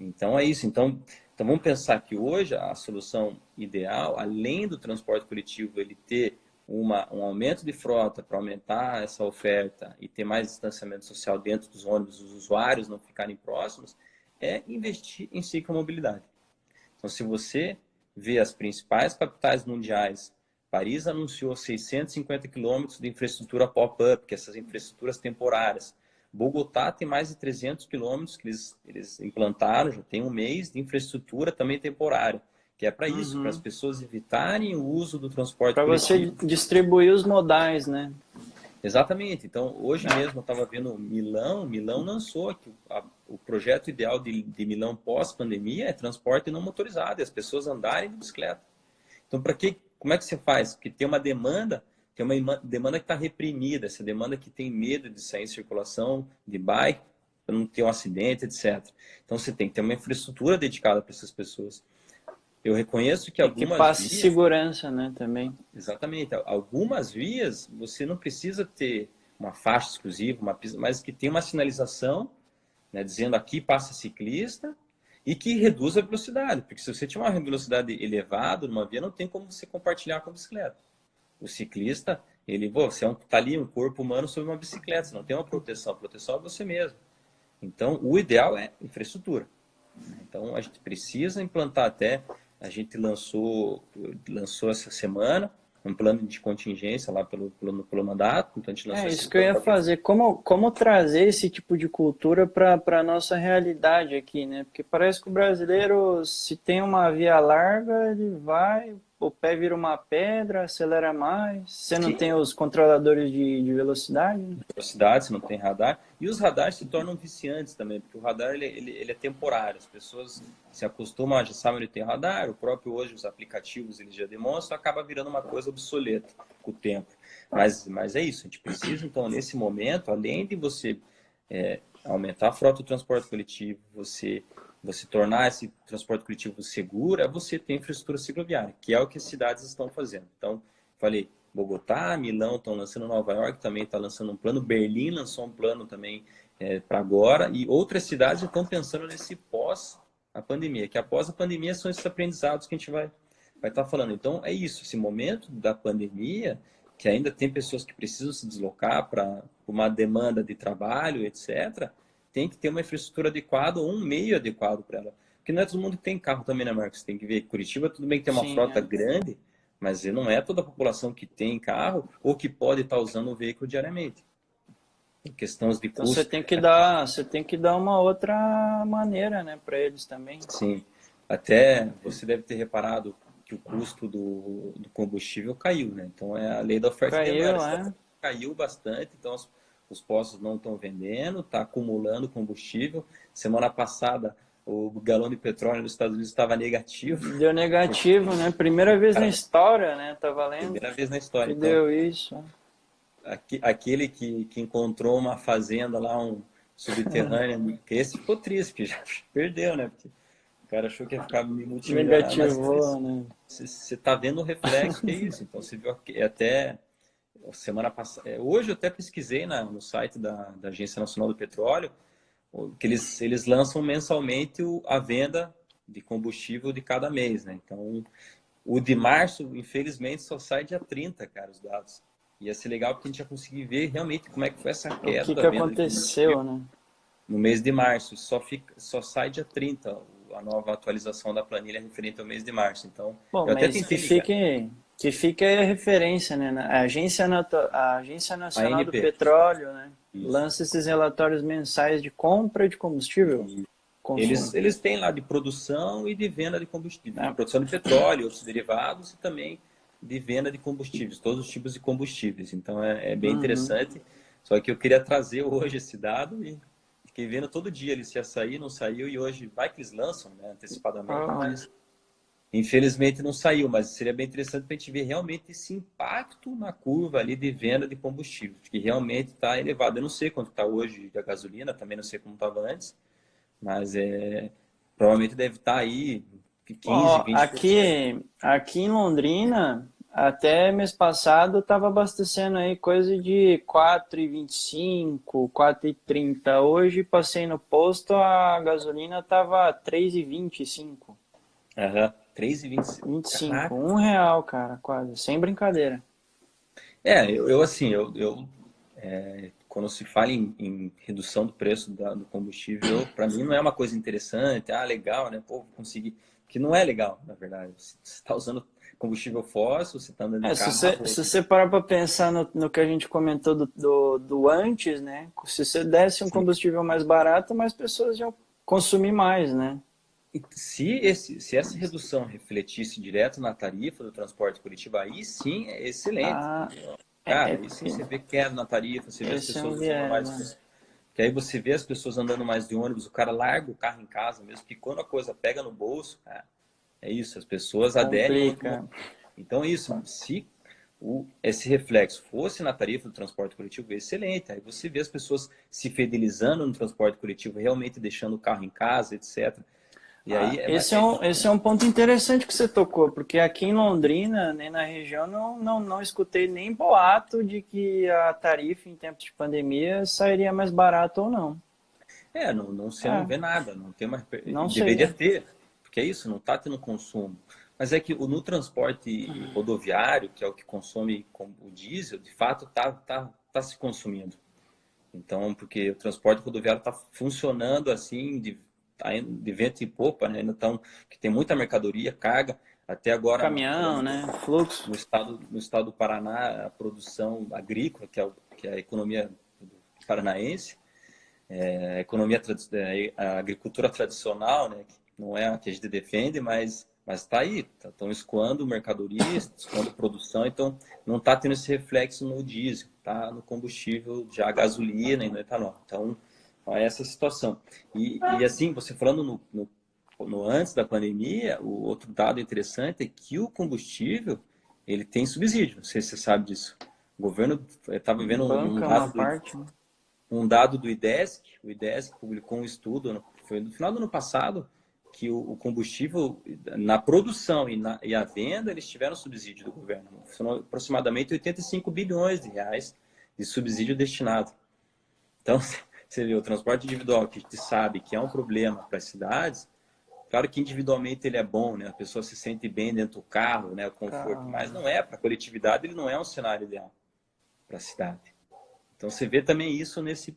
Então é isso. Então vamos pensar que hoje a solução ideal, além do transporte coletivo, ele ter um aumento de frota para aumentar essa oferta e ter mais distanciamento social dentro dos ônibus, os usuários não ficarem próximos, é investir em ciclomobilidade. Então, se você vê as principais capitais mundiais, Paris anunciou 650 quilômetros de infraestrutura pop-up, que essas infraestruturas temporárias. Bogotá tem mais de 300 quilômetros que eles implantaram, já tem um mês de infraestrutura também temporária, que é para isso, para as Uhum. pessoas evitarem o uso do transporte Para você coletivo. distribuir os modais, né? Exatamente. Então, hoje É. mesmo eu estava vendo Milão lançou que o projeto ideal de Milão pós-pandemia é transporte não motorizado, e as pessoas andarem de bicicleta. Então, como é que você faz? Porque tem uma demanda que está reprimida, essa demanda que tem medo de sair em circulação de bike, para não ter um acidente, etc. Então, você tem que ter uma infraestrutura dedicada para essas pessoas. Eu reconheço que E que algumas passe vias. segurança, né, também. Exatamente. Algumas vias você não precisa ter uma faixa exclusiva, uma pista, mas que tem uma sinalização, né, dizendo aqui passa ciclista e que reduz a velocidade, porque se você tiver uma velocidade elevada numa via, não tem como você compartilhar com a bicicleta. O ciclista, Ele, pô, você tá ali, um corpo humano sobre uma bicicleta, você não tem uma proteção. A proteção é você mesmo. Então, o ideal é infraestrutura. Então, a gente precisa implantar até, a gente lançou essa semana um plano de contingência lá pelo mandato, então a gente lançou É esse isso que eu ia plano. fazer. Como trazer esse tipo de cultura para a nossa realidade aqui, né? Porque parece que o brasileiro, se tem uma via larga, ele vai, o pé vira uma pedra, acelera mais. Você não tem Sim, os controladores de velocidade, né? velocidade, se não tem radar. E os radares se tornam viciantes também, porque o radar ele é temporário. As pessoas se acostumam, já sabem onde tem radar, o próprio hoje, os aplicativos eles já demonstram, acaba virando uma coisa obsoleta com o tempo. Mas é isso, a gente precisa, então, nesse momento, além de você aumentar a frota do transporte coletivo, você tornar esse transporte coletivo seguro, é você ter infraestrutura cicloviária, que é o que as cidades estão fazendo. Então, falei, Bogotá, Milão estão lançando, Nova York também está lançando um plano, Berlim lançou um plano também para agora, e outras cidades estão pensando nesse pós a pandemia, que após a pandemia são esses aprendizados que a gente vai estar falando. Então, é isso, esse momento da pandemia, que ainda tem pessoas que precisam se deslocar para uma demanda de trabalho, etc., tem que ter uma infraestrutura adequada ou um meio adequado para ela. Porque não é todo mundo que tem carro também, né, Marcos? Tem que ver, Curitiba tudo bem que tem uma Sim, frota é. grande, mas não é toda a população que tem carro ou que pode estar usando o veículo diariamente. Tem questões de Então custo. você tem que dar uma outra maneira, né, para eles também. Sim, até você deve ter reparado que o custo do combustível caiu, né? Então é a lei da oferta e demanda. Caiu, Essa é. caiu bastante, então os postos não estão vendendo, está acumulando combustível. Semana passada o galão de petróleo nos Estados Unidos estava negativo. Deu negativo, né? Primeira vez na Cara, história, né? Tá valendo primeira vez na história. que Então, deu isso. aquele que encontrou uma fazenda lá, um subterrâneo, que esse ficou triste, porque já perdeu, né? Porque o cara achou que ia ficar multimilionário, mas Negativou, né? você está vendo o reflexo que é isso. Então, você viu até semana passada. Hoje eu até pesquisei no site da Agência Nacional do Petróleo, que eles lançam mensalmente a venda de combustível de cada mês, né? Então, o de março, infelizmente, só sai dia 30, cara, os dados. Ia ser legal porque a gente ia conseguir ver realmente como é que foi essa O queda da que venda de combustível aconteceu, né? no mês de março. Só sai dia 30 a nova atualização da planilha referente ao mês de março. Então, Bom, eu até mas tentei ligar. que fique aí a referência, né? A Agência A Nacional do ANP. Petróleo, né? Isso. Lança esses relatórios mensais de compra de combustível, Eles, consumo. eles têm lá de produção e de venda de combustível, de Né? produção de petróleo, outros derivados e também de venda de combustíveis, todos os tipos de combustíveis. Então é bem Uhum. interessante. Só que eu queria trazer hoje esse dado e fiquei vendo todo dia ele se ia sair, não saiu, e hoje vai que eles lançam, né, antecipadamente, Ah, mas infelizmente não saiu. Mas seria bem interessante para a gente ver realmente esse impacto na curva ali de venda de combustível, que realmente está elevado. Eu não sei quanto está hoje a gasolina, também não sei como estava antes, mas provavelmente deve estar aí ó, 15, 20%. aqui em Londrina, até mês passado, estava abastecendo aí coisa de 4,25, 4,30. Hoje passei no posto, a gasolina estava 3,25. Aham, 3,25. 25, Caraca. R$ 1, cara, quase, sem brincadeira. Eu assim, quando se fala em redução do preço do combustível, para mim não é uma coisa interessante, legal, né? Pô, vou conseguir. Que não é legal, na verdade. Você está usando combustível fóssil, você está andando de carro. Se você parar para pensar no que a gente comentou do antes, né? Se você desse um Sim. combustível mais barato, mais pessoas iam consumir mais, né? E se essa redução refletisse direto na tarifa do transporte coletivo, aí sim é excelente. Ah, Cara, é aí sim porque você vê queda na tarifa, você vê as esse é um pessoas usando viés, né? mais. Que aí você vê as pessoas andando mais de ônibus, o cara larga o carro em casa mesmo, que quando a coisa pega no bolso, cara, é isso, as pessoas aderem ao Complica. automóvel. Então é isso, se esse reflexo fosse na tarifa do transporte coletivo, excelente. Aí você vê as pessoas se fidelizando no transporte coletivo, realmente deixando o carro em casa, etc. E aí Esse é um ponto interessante que você tocou, porque aqui em Londrina, nem na região, não escutei nem boato de que a tarifa em tempos de pandemia sairia mais barato ou não. não, você não É, vê nada, não tem uma, não sei. deveria ter, porque é isso, não está tendo consumo. Mas é que no transporte rodoviário, que é o que consome o diesel, de fato tá se consumindo. Então, porque o transporte rodoviário está funcionando assim, tá indo de vento e popa, né? Ainda que tem muita mercadoria, carga. Até agora, Caminhão, falando né? Fluxo. no estado do Paraná, a produção agrícola, que é a economia paranaense, a economia, a agricultura tradicional, né? Que não é a que a gente defende, mas está aí, estão escoando mercadorias, escoando produção, então não está tendo esse reflexo no diesel, tá no combustível já a gasolina e no etanol. Então, é essa situação. E assim, você falando no antes da pandemia, o outro dado interessante é que o combustível ele tem subsídio, não sei se você sabe disso. O governo estava vendo Banca é uma parte, né? um dado do IDESC, o IDESC publicou um estudo, foi no final do ano passado, que o combustível, na produção e a venda, eles tiveram subsídio do governo. São aproximadamente 85 bilhões de reais de subsídio destinado. Então, você vê, o transporte individual, que a gente sabe que é um problema para as cidades, claro que individualmente ele é bom, né? A pessoa se sente bem dentro do carro, né? O conforto, mas não é, para a coletividade ele não é um cenário ideal para a cidade. Então você vê também isso nesse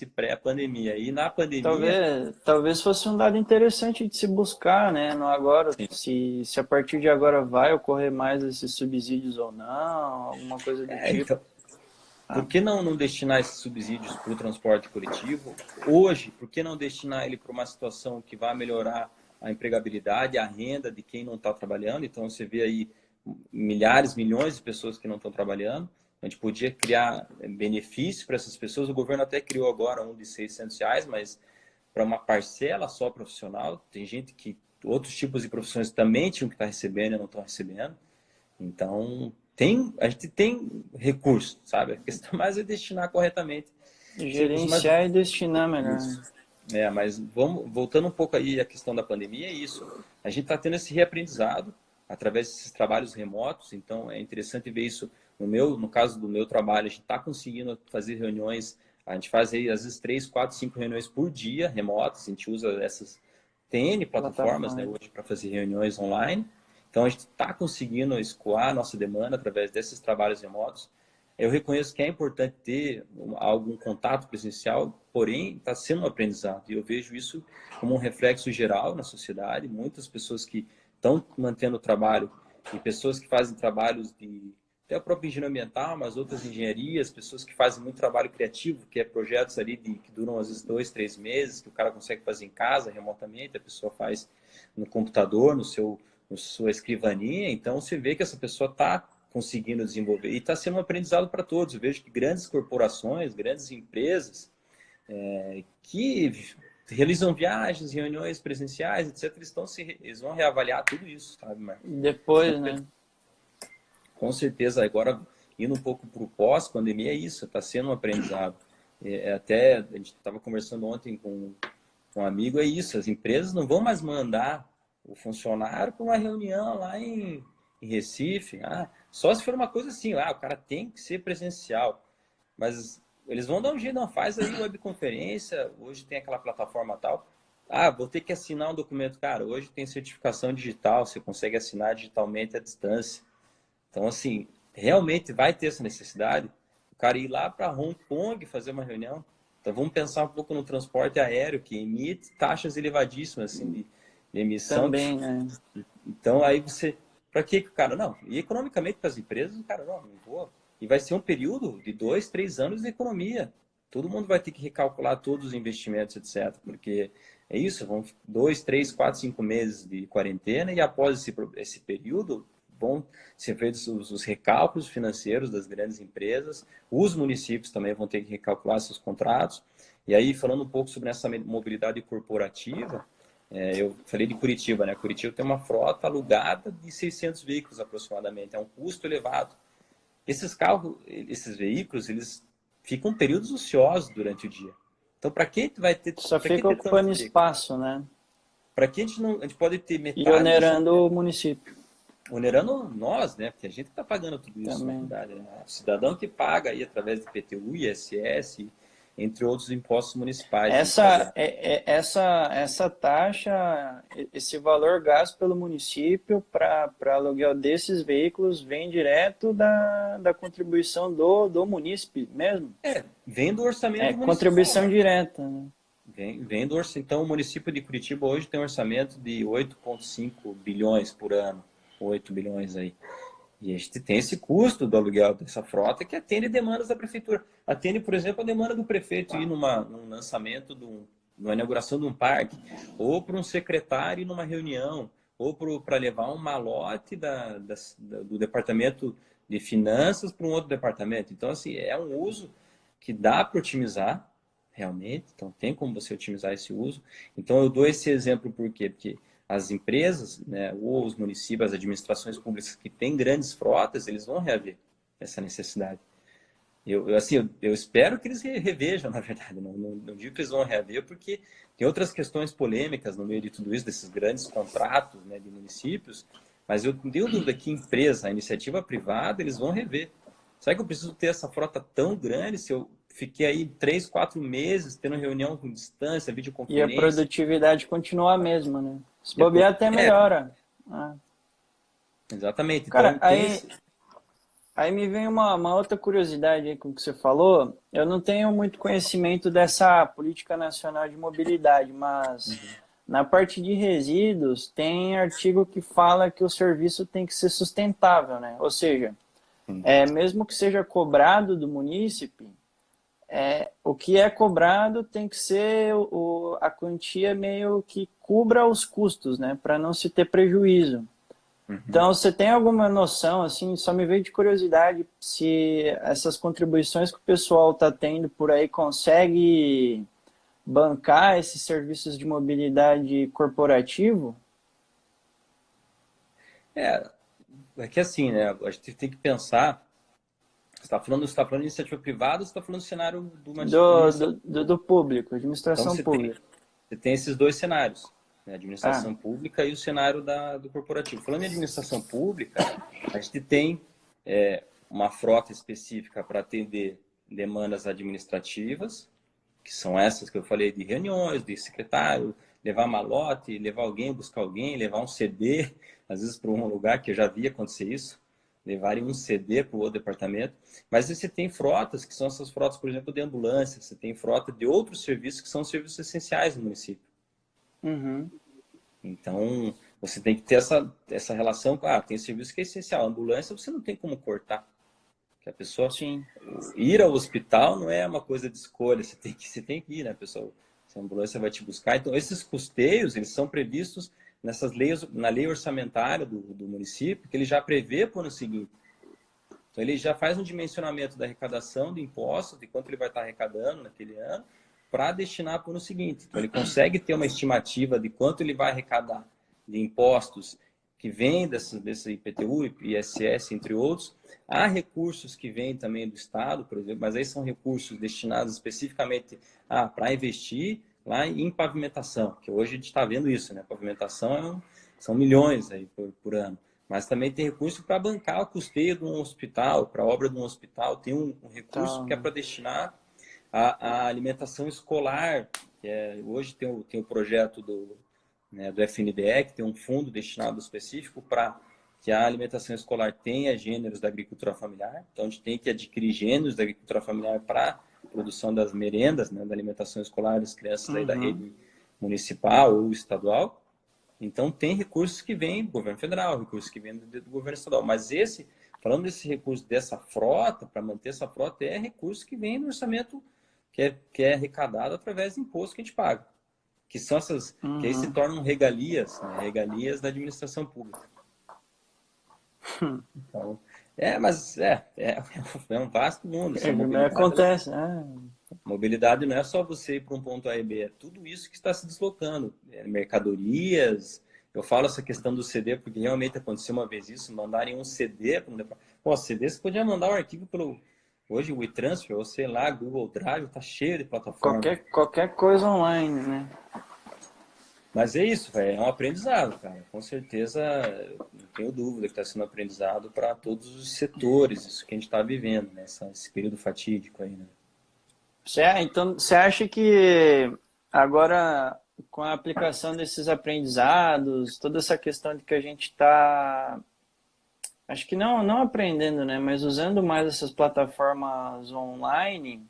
pré-pandemia. E na pandemia, Talvez fosse um dado interessante de se buscar, né? No agora, sim, se a partir de agora vai ocorrer mais esses subsídios ou não, alguma coisa do tipo. então, por que não destinar esses subsídios para o transporte coletivo? Hoje, por que não destinar ele para uma situação que vai melhorar a empregabilidade, a renda de quem não está trabalhando? Então você vê aí milhares, milhões de pessoas que não estão trabalhando. A gente podia criar benefícios para essas pessoas. O governo até criou agora um de R$ 600, mas para uma parcela só profissional. Tem gente que outros tipos de profissões também tinham que estar recebendo e não estão recebendo. Então, a gente tem recurso, sabe? A questão mais é destinar corretamente esse recurso. Mas, Gerenciar e destinar melhor, né? isso. Mas voltando um pouco aí à questão da pandemia, é isso. A gente está tendo esse reaprendizado através desses trabalhos remotos, então é interessante ver isso no caso do meu trabalho, a gente está conseguindo fazer reuniões, a gente faz aí às vezes 3, 4, 5 reuniões por dia remotas, a gente usa essas TN plataformas, né, Plataforma. hoje para fazer reuniões online. Então a gente está conseguindo escoar a nossa demanda através desses trabalhos remotos. Eu reconheço que é importante ter algum contato presencial, porém está sendo um aprendizado. E eu vejo isso como um reflexo geral na sociedade. Muitas pessoas que estão mantendo o trabalho e pessoas que fazem trabalhos de até o próprio engenharia ambiental, mas outras engenharias, pessoas que fazem muito trabalho criativo, que é projetos ali que duram às vezes 2, 3 meses, que o cara consegue fazer em casa, remotamente, a pessoa faz no computador, no sua escrivaninha. Então você vê que essa pessoa está conseguindo desenvolver e está sendo um aprendizado para todos. Eu vejo que grandes corporações, grandes empresas que realizam viagens, reuniões presenciais, etc., eles vão reavaliar tudo isso, sabe, Marcos? Depois, né? Com certeza, agora indo um pouco para o pós-pandemia, é isso, está sendo um aprendizado. Até a gente estava conversando ontem com um amigo, é isso, as empresas não vão mais mandar o funcionário para uma reunião lá em Recife, só se for uma coisa assim, o cara tem que ser presencial, mas eles vão dar um jeito, não, faz aí webconferência, hoje tem aquela plataforma tal, vou ter que assinar um documento, cara, hoje tem certificação digital, você consegue assinar digitalmente à distância. Então, assim, realmente vai ter essa necessidade. O cara ir lá para Hong Kong fazer uma reunião. Então, vamos pensar um pouco no transporte aéreo, que emite taxas elevadíssimas assim, de emissão. Também, né? Então, aí você. Para que o cara. Não. E economicamente para as empresas, o cara, não vou. E vai ser um período de 2, 3 anos de economia. Todo mundo vai ter que recalcular todos os investimentos, etc. Porque é isso, vão 2, 3, 4, 5 meses de quarentena e após esse período vão ser feitos os recálculos financeiros das grandes empresas, os municípios também vão ter que recalcular seus contratos. E aí, falando um pouco sobre essa mobilidade corporativa, eu falei de Curitiba, né? Curitiba tem uma frota alugada de 600 veículos aproximadamente, é um custo elevado. Esses veículos, eles ficam períodos ociosos durante o dia. Então, para que vai ter, Só para que fica ter tantos ocupando veículos? espaço, né? Para que a gente pode ter E metade desse onerando o município onerando nós, né? Porque a gente está pagando tudo isso, na também. verdade. Né? O cidadão que paga aí através do IPTU, ISS entre outros impostos municipais. Essa taxa, esse valor gasto pelo município para aluguel desses veículos vem direto da contribuição do munícipe mesmo? Vem do orçamento É municipal, contribuição né? direta, né? Vem do orçamento. Então, o município de Curitiba hoje tem um orçamento de 8,5 bilhões por ano, 8 bilhões aí. E a gente tem esse custo do aluguel dessa frota que atende demandas da prefeitura. Atende, por exemplo, a demanda do prefeito ir num lançamento, numa inauguração de um parque, ou para um secretário ir numa reunião, ou para levar um malote do departamento de finanças para um outro departamento. Então, assim, é um uso que dá para otimizar, realmente. Então, tem como você otimizar esse uso. Então, eu dou esse exemplo por quê? Porque as empresas, né, ou os municípios, as administrações públicas que têm grandes frotas, eles vão reaver essa necessidade. Eu espero que eles revejam, na verdade. Não digo que eles vão reaver, porque tem outras questões polêmicas no meio de tudo isso, desses grandes contratos, né, de municípios, mas eu não tenho dúvida que empresa, a iniciativa privada, eles vão rever. Será que eu preciso ter essa frota tão grande se eu fiquei aí 3, 4 meses tendo reunião com distância, E a videoconferência? produtividade continua a mesma, né? Se bobear até melhora. Ah. Exatamente. Cara, Então, tem esse... aí me vem uma outra curiosidade aí com o que você falou. Eu não tenho muito conhecimento dessa política nacional de mobilidade, mas na parte de resíduos tem artigo que fala que o serviço tem que ser sustentável, né? Ou seja, mesmo que seja cobrado do munícipe, o que é cobrado tem que ser a quantia meio que cubra os custos, né? Para não se ter prejuízo. Então, você tem alguma noção, assim, só me veio de curiosidade, se essas contribuições que o pessoal está tendo por aí consegue bancar esses serviços de mobilidade corporativo? É, é que assim, né? A gente tem que pensar. Você está falando de iniciativa privada ou você está falando do cenário de uma administração? Do público, Então, administração pública. você tem esses dois cenários, né? A Ah, administração pública e o cenário do corporativo. Falando em administração pública, a gente tem uma frota específica para atender demandas administrativas, que são essas que eu falei de reuniões, de secretário, levar malote, levar alguém, buscar alguém, levar um CD, às vezes para um lugar que eu já vi acontecer isso, levarem um CD para o outro departamento. Mas você tem frotas, que são essas frotas, por exemplo, de ambulância, você tem frota de outros serviços que são serviços essenciais no município. uhum, Então, você tem que ter essa relação com, tem serviço que é essencial. A ambulância você não tem como cortar. Que a pessoa sim. ir ao hospital não é uma coisa de escolha, você tem que ir, né, pessoal? Se a ambulância vai te buscar. Então, esses custeios, eles são previstos nessas leis, na lei orçamentária do município, que ele já prevê para o ano seguinte. Então, ele já faz um dimensionamento da arrecadação de impostos, de quanto ele vai estar arrecadando naquele ano, para destinar para o ano seguinte. Então, ele consegue ter uma estimativa de quanto ele vai arrecadar de impostos que vêm desse IPTU, ISS, entre outros. Há recursos que vêm também do Estado, por exemplo, mas aí são recursos destinados especificamente para investir lá em pavimentação, que hoje a gente está vendo isso, né? Pavimentação são milhões aí por ano. Mas também tem recurso para bancar o custeio de um hospital, para a obra de um hospital. Tem um recurso que é Então, para destinar à alimentação escolar. Hoje tem o projeto do FNDE, que tem um fundo destinado específico para que a alimentação escolar tenha gêneros da agricultura familiar. Então, a gente tem que adquirir gêneros da agricultura familiar para a produção das merendas, né, da alimentação escolar das crianças aí da uhum. rede municipal ou estadual. Então, tem recursos que vêm do governo federal, recursos que vêm do governo estadual. Mas falando desse recurso dessa frota, para manter essa frota, é recurso que vem do orçamento que é arrecadado através de impostos que a gente paga. Que são que aí se Uhum. tornam regalias, né? Regalias da administração pública. Então, mas é um vasto mundo. Essa mobilidade, Acontece. mobilidade não é só você ir para um ponto A e B, é tudo isso que está se deslocando. Mercadorias. Eu falo essa questão do CD porque realmente aconteceu uma vez isso, mandarem um CD para um departamento. Pô, CD você podia mandar um arquivo pelo. Hoje o WeTransfer, ou sei lá, Google Drive, está cheio de plataforma. Qualquer coisa online, né? Mas é isso, véio, é um aprendizado, cara. Com certeza, não tenho dúvida que está sendo aprendizado para todos os setores, isso que a gente está vivendo, né? Esse período fatídico aí, né? Então, você acha que agora, com a aplicação desses aprendizados, toda essa questão de que a gente está, acho que não aprendendo, né, mas usando mais essas plataformas online,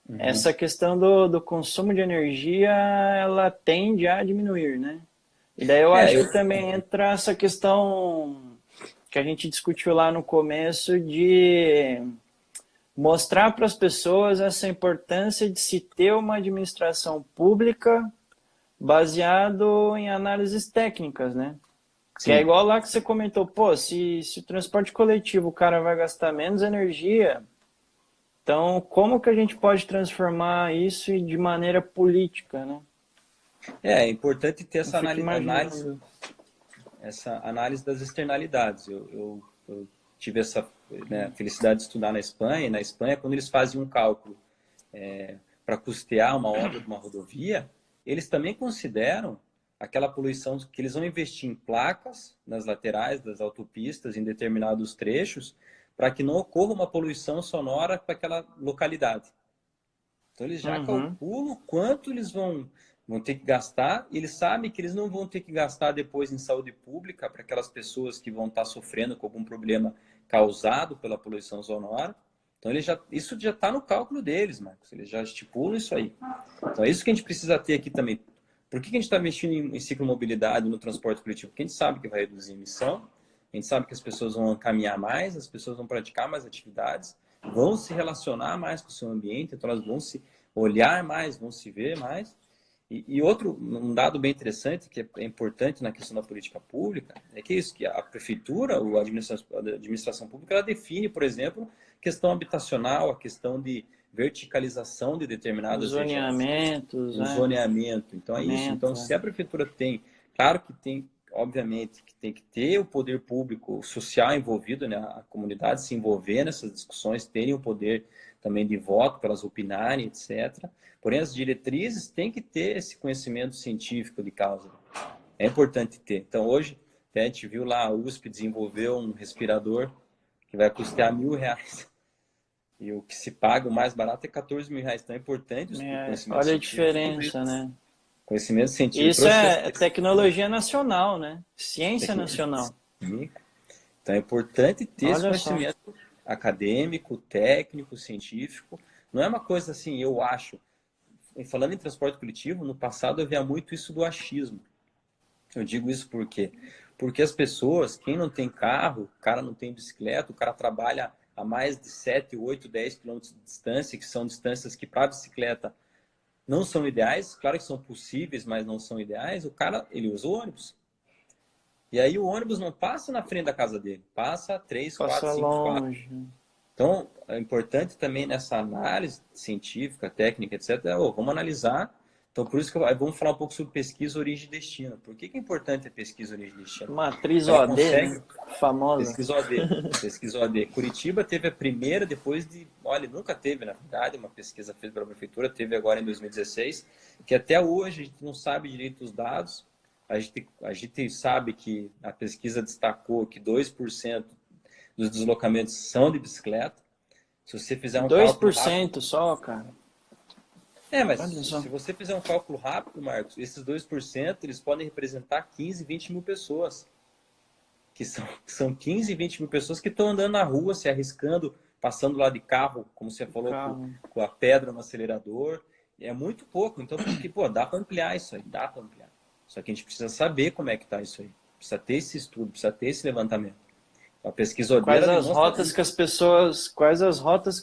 Uhum. essa questão do consumo de energia, ela tende a diminuir, né? E daí eu É, acho eu, que também entra essa questão que a gente discutiu lá no começo de mostrar para as pessoas essa importância de se ter uma administração pública baseado em análises técnicas, né? Que é sim. igual lá que você comentou, pô, se o transporte coletivo o cara vai gastar menos energia, então como que a gente pode transformar isso de maneira política, né? É importante ter Eu essa fico análise, imaginando. essa análise das externalidades. Eu tive essa, né, felicidade de estudar na Espanha, e na Espanha, quando eles fazem um cálculo para custear uma obra de uma rodovia, eles também consideram aquela poluição que eles vão investir em placas nas laterais das autopistas, em determinados trechos, para que não ocorra uma poluição sonora para aquela localidade. Então eles já Uhum. calculam quanto eles vão ter que gastar, e eles sabem que eles não vão ter que gastar depois em saúde pública para aquelas pessoas que vão estar sofrendo com algum problema causado pela poluição sonora. Então isso já está no cálculo deles, Marcos. Eles já estipulam isso aí. Então é isso que a gente precisa ter aqui também. Por que a gente está mexendo em ciclomobilidade no transporte coletivo? Porque a gente sabe que vai reduzir a emissão, a gente sabe que as pessoas vão caminhar mais, as pessoas vão praticar mais atividades, vão se relacionar mais com o seu ambiente, então elas vão se olhar mais, vão se ver mais. E outro, um dado bem interessante, que é importante na questão da política pública, é que isso, que a prefeitura, a administração pública, ela define, por exemplo, questão habitacional, a questão de verticalização de Os determinadas regiões, zoneamentos, o zoneamento. Então é isso. Então, se é. a prefeitura tem, claro que tem, obviamente, que tem que ter o poder público, o social envolvido, né, a comunidade se envolver nessas discussões, terem o poder também de voto, para elas opinarem, etc. Porém, as diretrizes têm que ter esse conhecimento científico de causa. É importante ter. Então, hoje, a gente viu lá, a USP desenvolveu um respirador que vai custar R$ 1.000. E o que se paga, o mais barato, é R$ 14.000. Então, é importante o conhecimento Olha a científico sobre isso. diferença, né? Conhecimento científico Isso trouxe é tecnologia nacional, né? Ciência tecnologia. nacional. Então é importante ter esse Olha só. conhecimento acadêmico, técnico, científico. Não é uma coisa assim, eu acho. E falando em transporte coletivo, no passado havia muito isso do achismo. Eu digo isso por quê? Porque as pessoas, quem não tem carro, o cara não tem bicicleta, o cara trabalha a mais de 7, 8, 10 quilômetros de distância, que são distâncias que para a bicicleta não são ideais, claro que são possíveis, mas não são ideais, o cara, ele usa o ônibus. E aí o ônibus não passa na frente da casa dele, passa 3, 4, Passa 5 quadros. longe. Então, é importante também nessa análise científica, técnica, etc. Vamos analisar. Então, por isso que vamos falar um pouco sobre pesquisa, origem e destino. Por que é importante a pesquisa, origem e destino? Matriz Ela OD, né? consegue. Famosa. Pesquisa OD. Pesquisa OD. Curitiba teve a primeira, depois de. Olha, nunca teve, na verdade, uma pesquisa feita pela prefeitura, teve agora em 2016, que até hoje a gente não sabe direito os dados. A gente sabe que a pesquisa destacou que 2% dos deslocamentos são de bicicleta. Se você fizer um dois cálculo por rápido. cento só, cara. Mas Olha só. se você fizer um cálculo rápido, Marcos, esses 2% eles podem representar 15, 20 mil pessoas. Que são 15, 20 mil pessoas que estão andando na rua, se arriscando, passando lá de carro, como você falou, com a pedra no acelerador. É muito pouco. Então, porque, dá para ampliar isso aí, dá para ampliar. Só que a gente precisa saber como é que está isso aí. Precisa ter esse estudo, precisa ter esse levantamento. A pesquisa Quais ODEira as demonstra rotas isso. que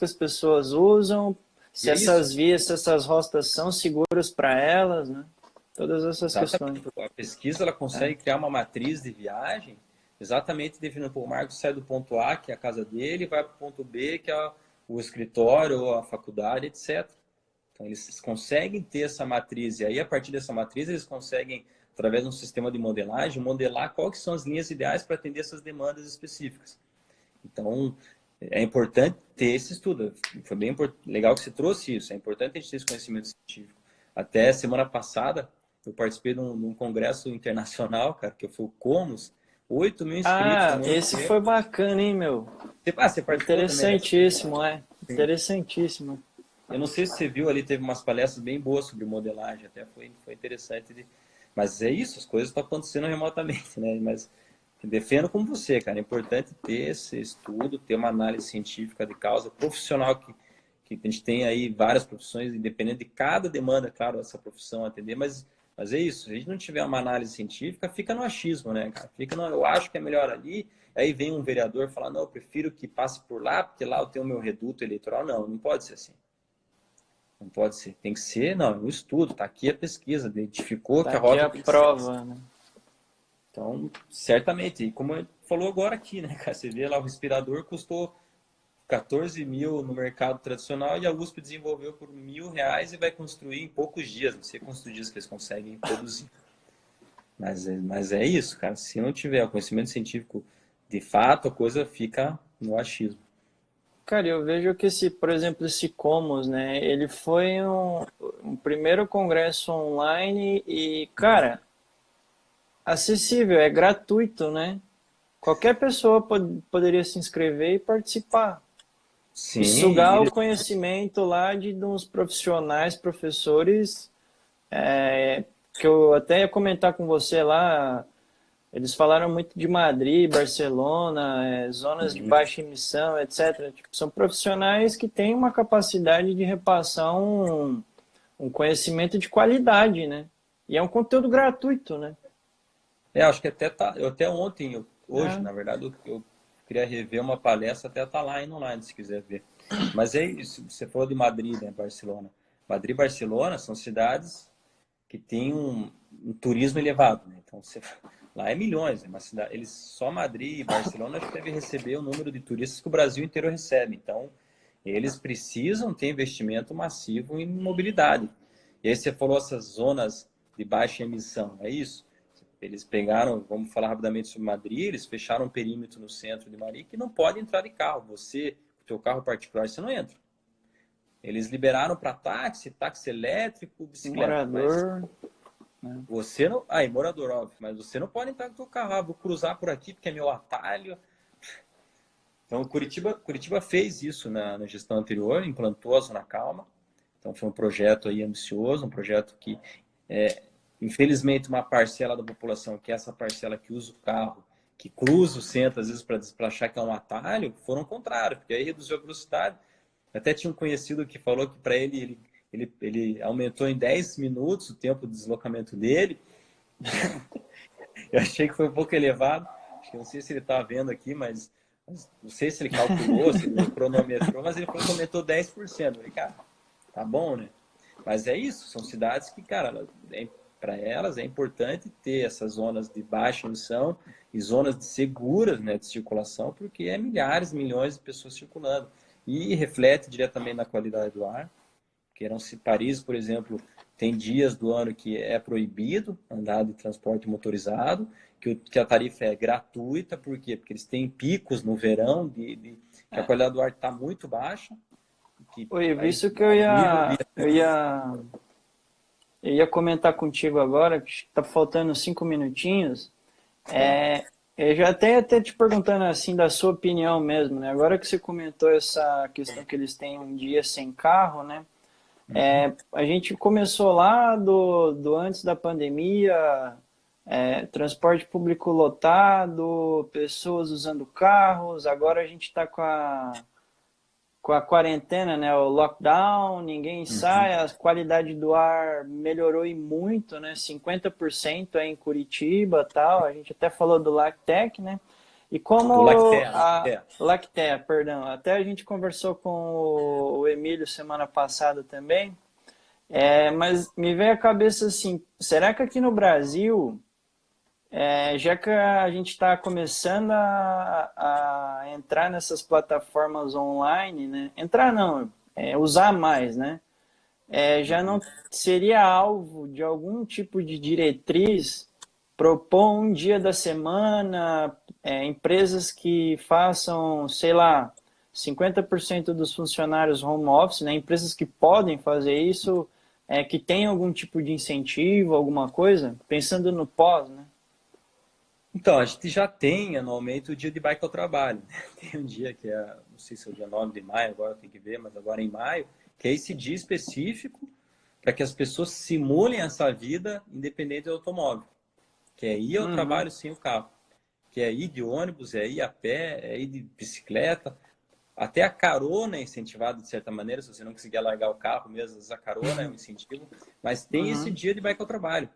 as pessoas usam, E se é isso. essas vias, se essas rotas são seguras para elas, né? Todas essas questões. Exatamente. A pesquisa ela consegue criar uma matriz de viagem, exatamente definindo, o Marcos sai do ponto A, que é a casa dele, e vai para o ponto B, que é o escritório, ou a faculdade, etc. Então, eles conseguem ter essa matriz, e aí, a partir dessa matriz, eles conseguem, através de um sistema de modelagem, modelar quais que são as linhas ideais para atender essas demandas específicas. Então, é importante ter esse estudo. Foi bem legal que você trouxe isso. É importante a gente ter esse conhecimento científico. Até semana passada, eu participei de um congresso internacional, cara, que foi o Comus, 8 mil inscritos no Ah, mundo esse inteiro. foi bacana, hein, meu? Você participou também dessa? Interessantíssimo, é. Interessantíssimo. eu não sei se você viu ali, teve umas palestras bem boas sobre modelagem, até foi interessante. Mas é isso, as coisas estão acontecendo remotamente, né? Mas defendo como você, cara. É importante ter esse estudo, ter uma análise científica de causa, profissional que a gente tem aí várias profissões, independente de cada demanda, claro, essa profissão atender, mas é isso. Se a gente não tiver uma análise científica, fica no achismo, né, cara? Fica no, eu acho que é melhor ali, aí vem um vereador falar, não, eu prefiro que passe por lá, porque lá eu tenho o meu reduto eleitoral. Não, não pode ser assim. Não pode ser. Tem que ser, não, é um estudo, tá aqui a pesquisa, identificou Tá que a aqui rota a tem que ser prova, né? então, certamente, e como ele falou agora aqui, né, cara? Você vê lá, o respirador custou 14 mil no mercado tradicional e a USP desenvolveu por R$ 1.000 e vai construir em poucos dias. Não sei quantos dias que eles conseguem produzir. Mas é isso, cara. Se não tiver o conhecimento científico de fato, a coisa fica no achismo. Cara, eu vejo que esse, por exemplo, esse Commons, né? Ele foi um primeiro congresso online e, cara, acessível, é gratuito, né? Qualquer pessoa poderia se inscrever e participar. E Sim, e sugar o eles... conhecimento lá de uns profissionais, professores, que eu até ia comentar com você lá. Eles falaram muito de Madrid, Barcelona, zonas de baixa emissão, etc. Tipo, são profissionais que têm uma capacidade de repassar um conhecimento de qualidade, né? E é um conteúdo gratuito, né? acho que até tá, eu até ontem, hoje, É. na verdade, eu queria rever uma palestra, até tá lá online, se quiser ver. Mas é isso, você falou de Madrid, né, Barcelona. Madrid e Barcelona são cidades que têm um turismo elevado, né? Então, lá é milhões, é uma cidade, eles, só Madrid e Barcelona acho que devem receber o número de turistas que o Brasil inteiro recebe. Então, eles precisam ter investimento massivo em mobilidade. E aí você falou essas zonas de baixa emissão, é isso? Eles pegaram, vamos falar rapidamente sobre Madrid, eles fecharam um perímetro no centro de Madrid que não pode entrar de carro. Você, o teu carro particular, você não entra. Eles liberaram para táxi elétrico, bicicleta, mas Morador, né? você não... Aí, morador, óbvio, mas você não pode entrar com o teu carro. Ah, vou cruzar por aqui porque é meu atalho. Então, Curitiba fez isso na gestão anterior, implantou a Zona Calma. Então, foi um projeto aí ambicioso, um projeto que, infelizmente, uma parcela da população, que é essa parcela que usa o carro, que cruza o centro, às vezes, para achar que é um atalho, foram contrários, porque aí reduziu a velocidade. Até tinha um conhecido que falou que para ele aumentou em 10 minutos o tempo de deslocamento dele. Eu achei que foi um pouco elevado. Acho que não sei se ele está vendo aqui, mas não sei se ele calculou, se ele cronometrou, mas ele falou que aumentou 10%. Eu falei, cara, tá bom, né? Mas é isso, são cidades que, cara, para elas é importante ter essas zonas de baixa emissão e zonas seguras, né, de circulação, porque é milhares, milhões de pessoas circulando. E reflete diretamente na qualidade do ar. Se Paris, por exemplo, tem dias do ano que é proibido andar de transporte motorizado, que a tarifa é gratuita, por quê? Porque eles têm picos no verão que a qualidade do ar está muito baixa. Que Oi, aí, visto que eu nível ia, de... eu ia comentar contigo agora, que está faltando 5 minutinhos. Tá. Eu já até te perguntando assim da sua opinião mesmo, né? Agora que você comentou essa questão que eles têm um dia sem carro, né? A gente começou lá do antes da pandemia, transporte público lotado, pessoas usando carros. Agora a gente está com a quarentena, né, o lockdown, ninguém sai, a qualidade do ar melhorou e muito, né, 50% aí em Curitiba, tal. A gente até falou do Lactec, né? E Do como Lactea, a Lactea. Lactea, perdão, até a gente conversou com o Emílio semana passada também. Mas me veio à cabeça assim, será que aqui no Brasil, já que a gente está começando a entrar nessas plataformas online, né? Entrar não, usar mais, né? Já não seria alvo de algum tipo de diretriz propor um dia da semana, empresas que façam, sei lá, 50% dos funcionários home office, né? Empresas que podem fazer isso, que tem algum tipo de incentivo, alguma coisa, pensando no pós, né? Então, a gente já tem anualmente o dia de bike ao trabalho, né? Tem um dia que é, não sei se é o dia 9 de maio, agora tem que ver, mas agora é em maio, que é esse dia específico para que as pessoas simulem essa vida independente do automóvel, que é ir ao trabalho sem o carro, que é ir de ônibus, é ir a pé, é ir de bicicleta, até a carona é incentivada de certa maneira, se você não conseguir largar o carro mesmo, às vezes a carona é um incentivo, mas tem esse dia de bike ao trabalho.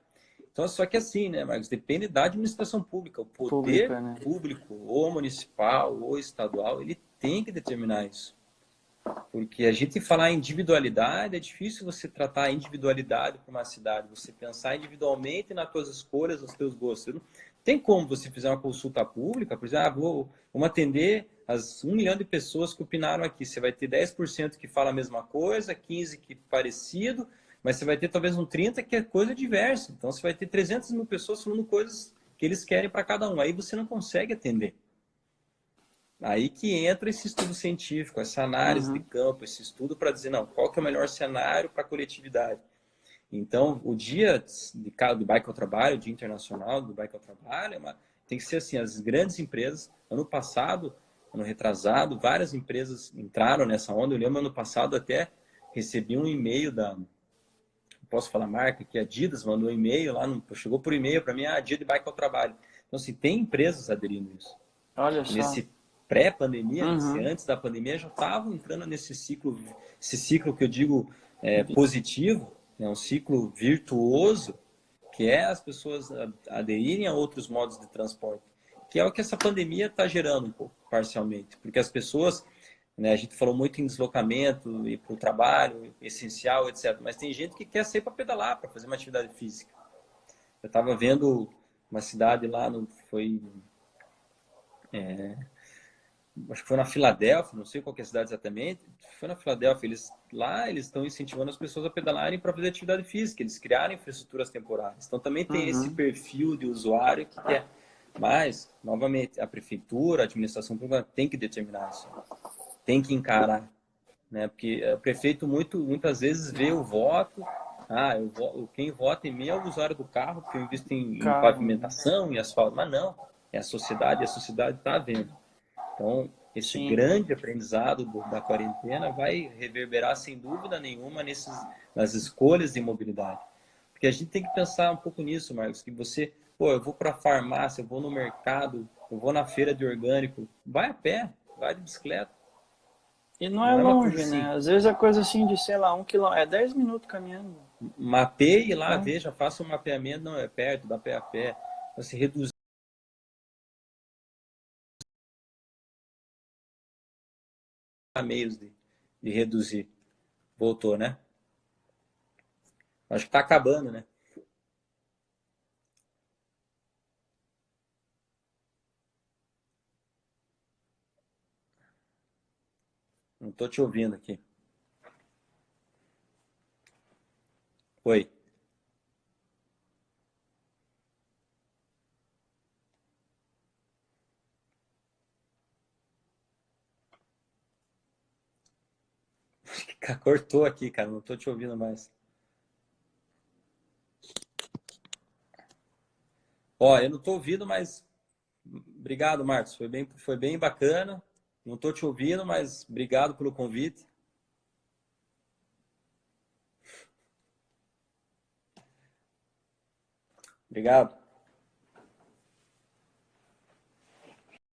Então, só que assim, né, Marcos, depende da administração pública, o poder Pública, né? público, ou municipal, ou estadual, ele tem que determinar isso. Porque a gente falar em individualidade, é difícil você tratar a individualidade para uma cidade, você pensar individualmente nas suas escolhas, nos seus gostos. Não tem como você fizer uma consulta pública, por exemplo, vamos atender as 1 milhão de pessoas que opinaram aqui. Você vai ter 10% que fala a mesma coisa, 15% que parecido, mas você vai ter talvez um 30% que é coisa diversa. Então você vai ter 300 mil pessoas falando coisas que eles querem para cada um. Aí você não consegue atender. Aí que entra esse estudo científico, essa análise de campo, esse estudo para dizer, não, qual que é o melhor cenário para a coletividade. Então, o dia do Bike ao Trabalho, o Dia Internacional do Bike ao Trabalho, tem que ser assim, as grandes empresas, ano passado, ano retrasado, várias empresas entraram nessa onda. Eu lembro, ano passado, até recebi um e-mail posso falar marca, que a Adidas mandou um e-mail lá, chegou por e-mail para mim, Dia de Bike ao Trabalho. Então, assim, tem empresas aderindo a isso. Olha só. Nesse pré-pandemia, antes da pandemia, já estavam entrando nesse ciclo, esse ciclo que eu digo positivo, né, um ciclo virtuoso, que é as pessoas aderirem a outros modos de transporte, que é o que essa pandemia está gerando um pouco, parcialmente, porque as pessoas, né, a gente falou muito em deslocamento, ir para o trabalho, essencial, etc., mas tem gente que quer sair para pedalar, para fazer uma atividade física. Eu estava vendo uma cidade lá, foi acho que foi na Filadélfia, não sei qual que é a cidade exatamente, foi na Filadélfia, eles estão incentivando as pessoas a pedalarem para fazer atividade física, eles criaram infraestruturas temporárias. Então também tem esse perfil de usuário que quer. Mas, novamente, a prefeitura, a administração pública tem que determinar isso, tem que encarar, né? Porque o prefeito muitas vezes vê o voto, quem vota em mim é o usuário do carro, porque eu invisto em pavimentação, em asfalto, mas não, é a sociedade está vendo. Então, esse grande aprendizado da quarentena vai reverberar, sem dúvida nenhuma, nas escolhas de mobilidade. Porque a gente tem que pensar um pouco nisso, Marcos, que eu vou para a farmácia, eu vou no mercado, eu vou na feira de orgânico, vai a pé, vai de bicicleta. E não é Não é uma coisa longe, assim, né? Às vezes é coisa assim de, sei lá, 1 quilômetro, é 10 minutos caminhando. mapeie lá, veja, faça um mapeamento, não é perto, dá pé a pé, você reduzir meios de reduzir. Voltou, né? Acho que está acabando, né? Não estou te ouvindo aqui. Oi. Cortou aqui, cara. Não estou te ouvindo mais. Ó, eu não estou ouvindo, mas obrigado, Marcos. Foi bem bacana. Não estou te ouvindo, mas obrigado pelo convite. Obrigado.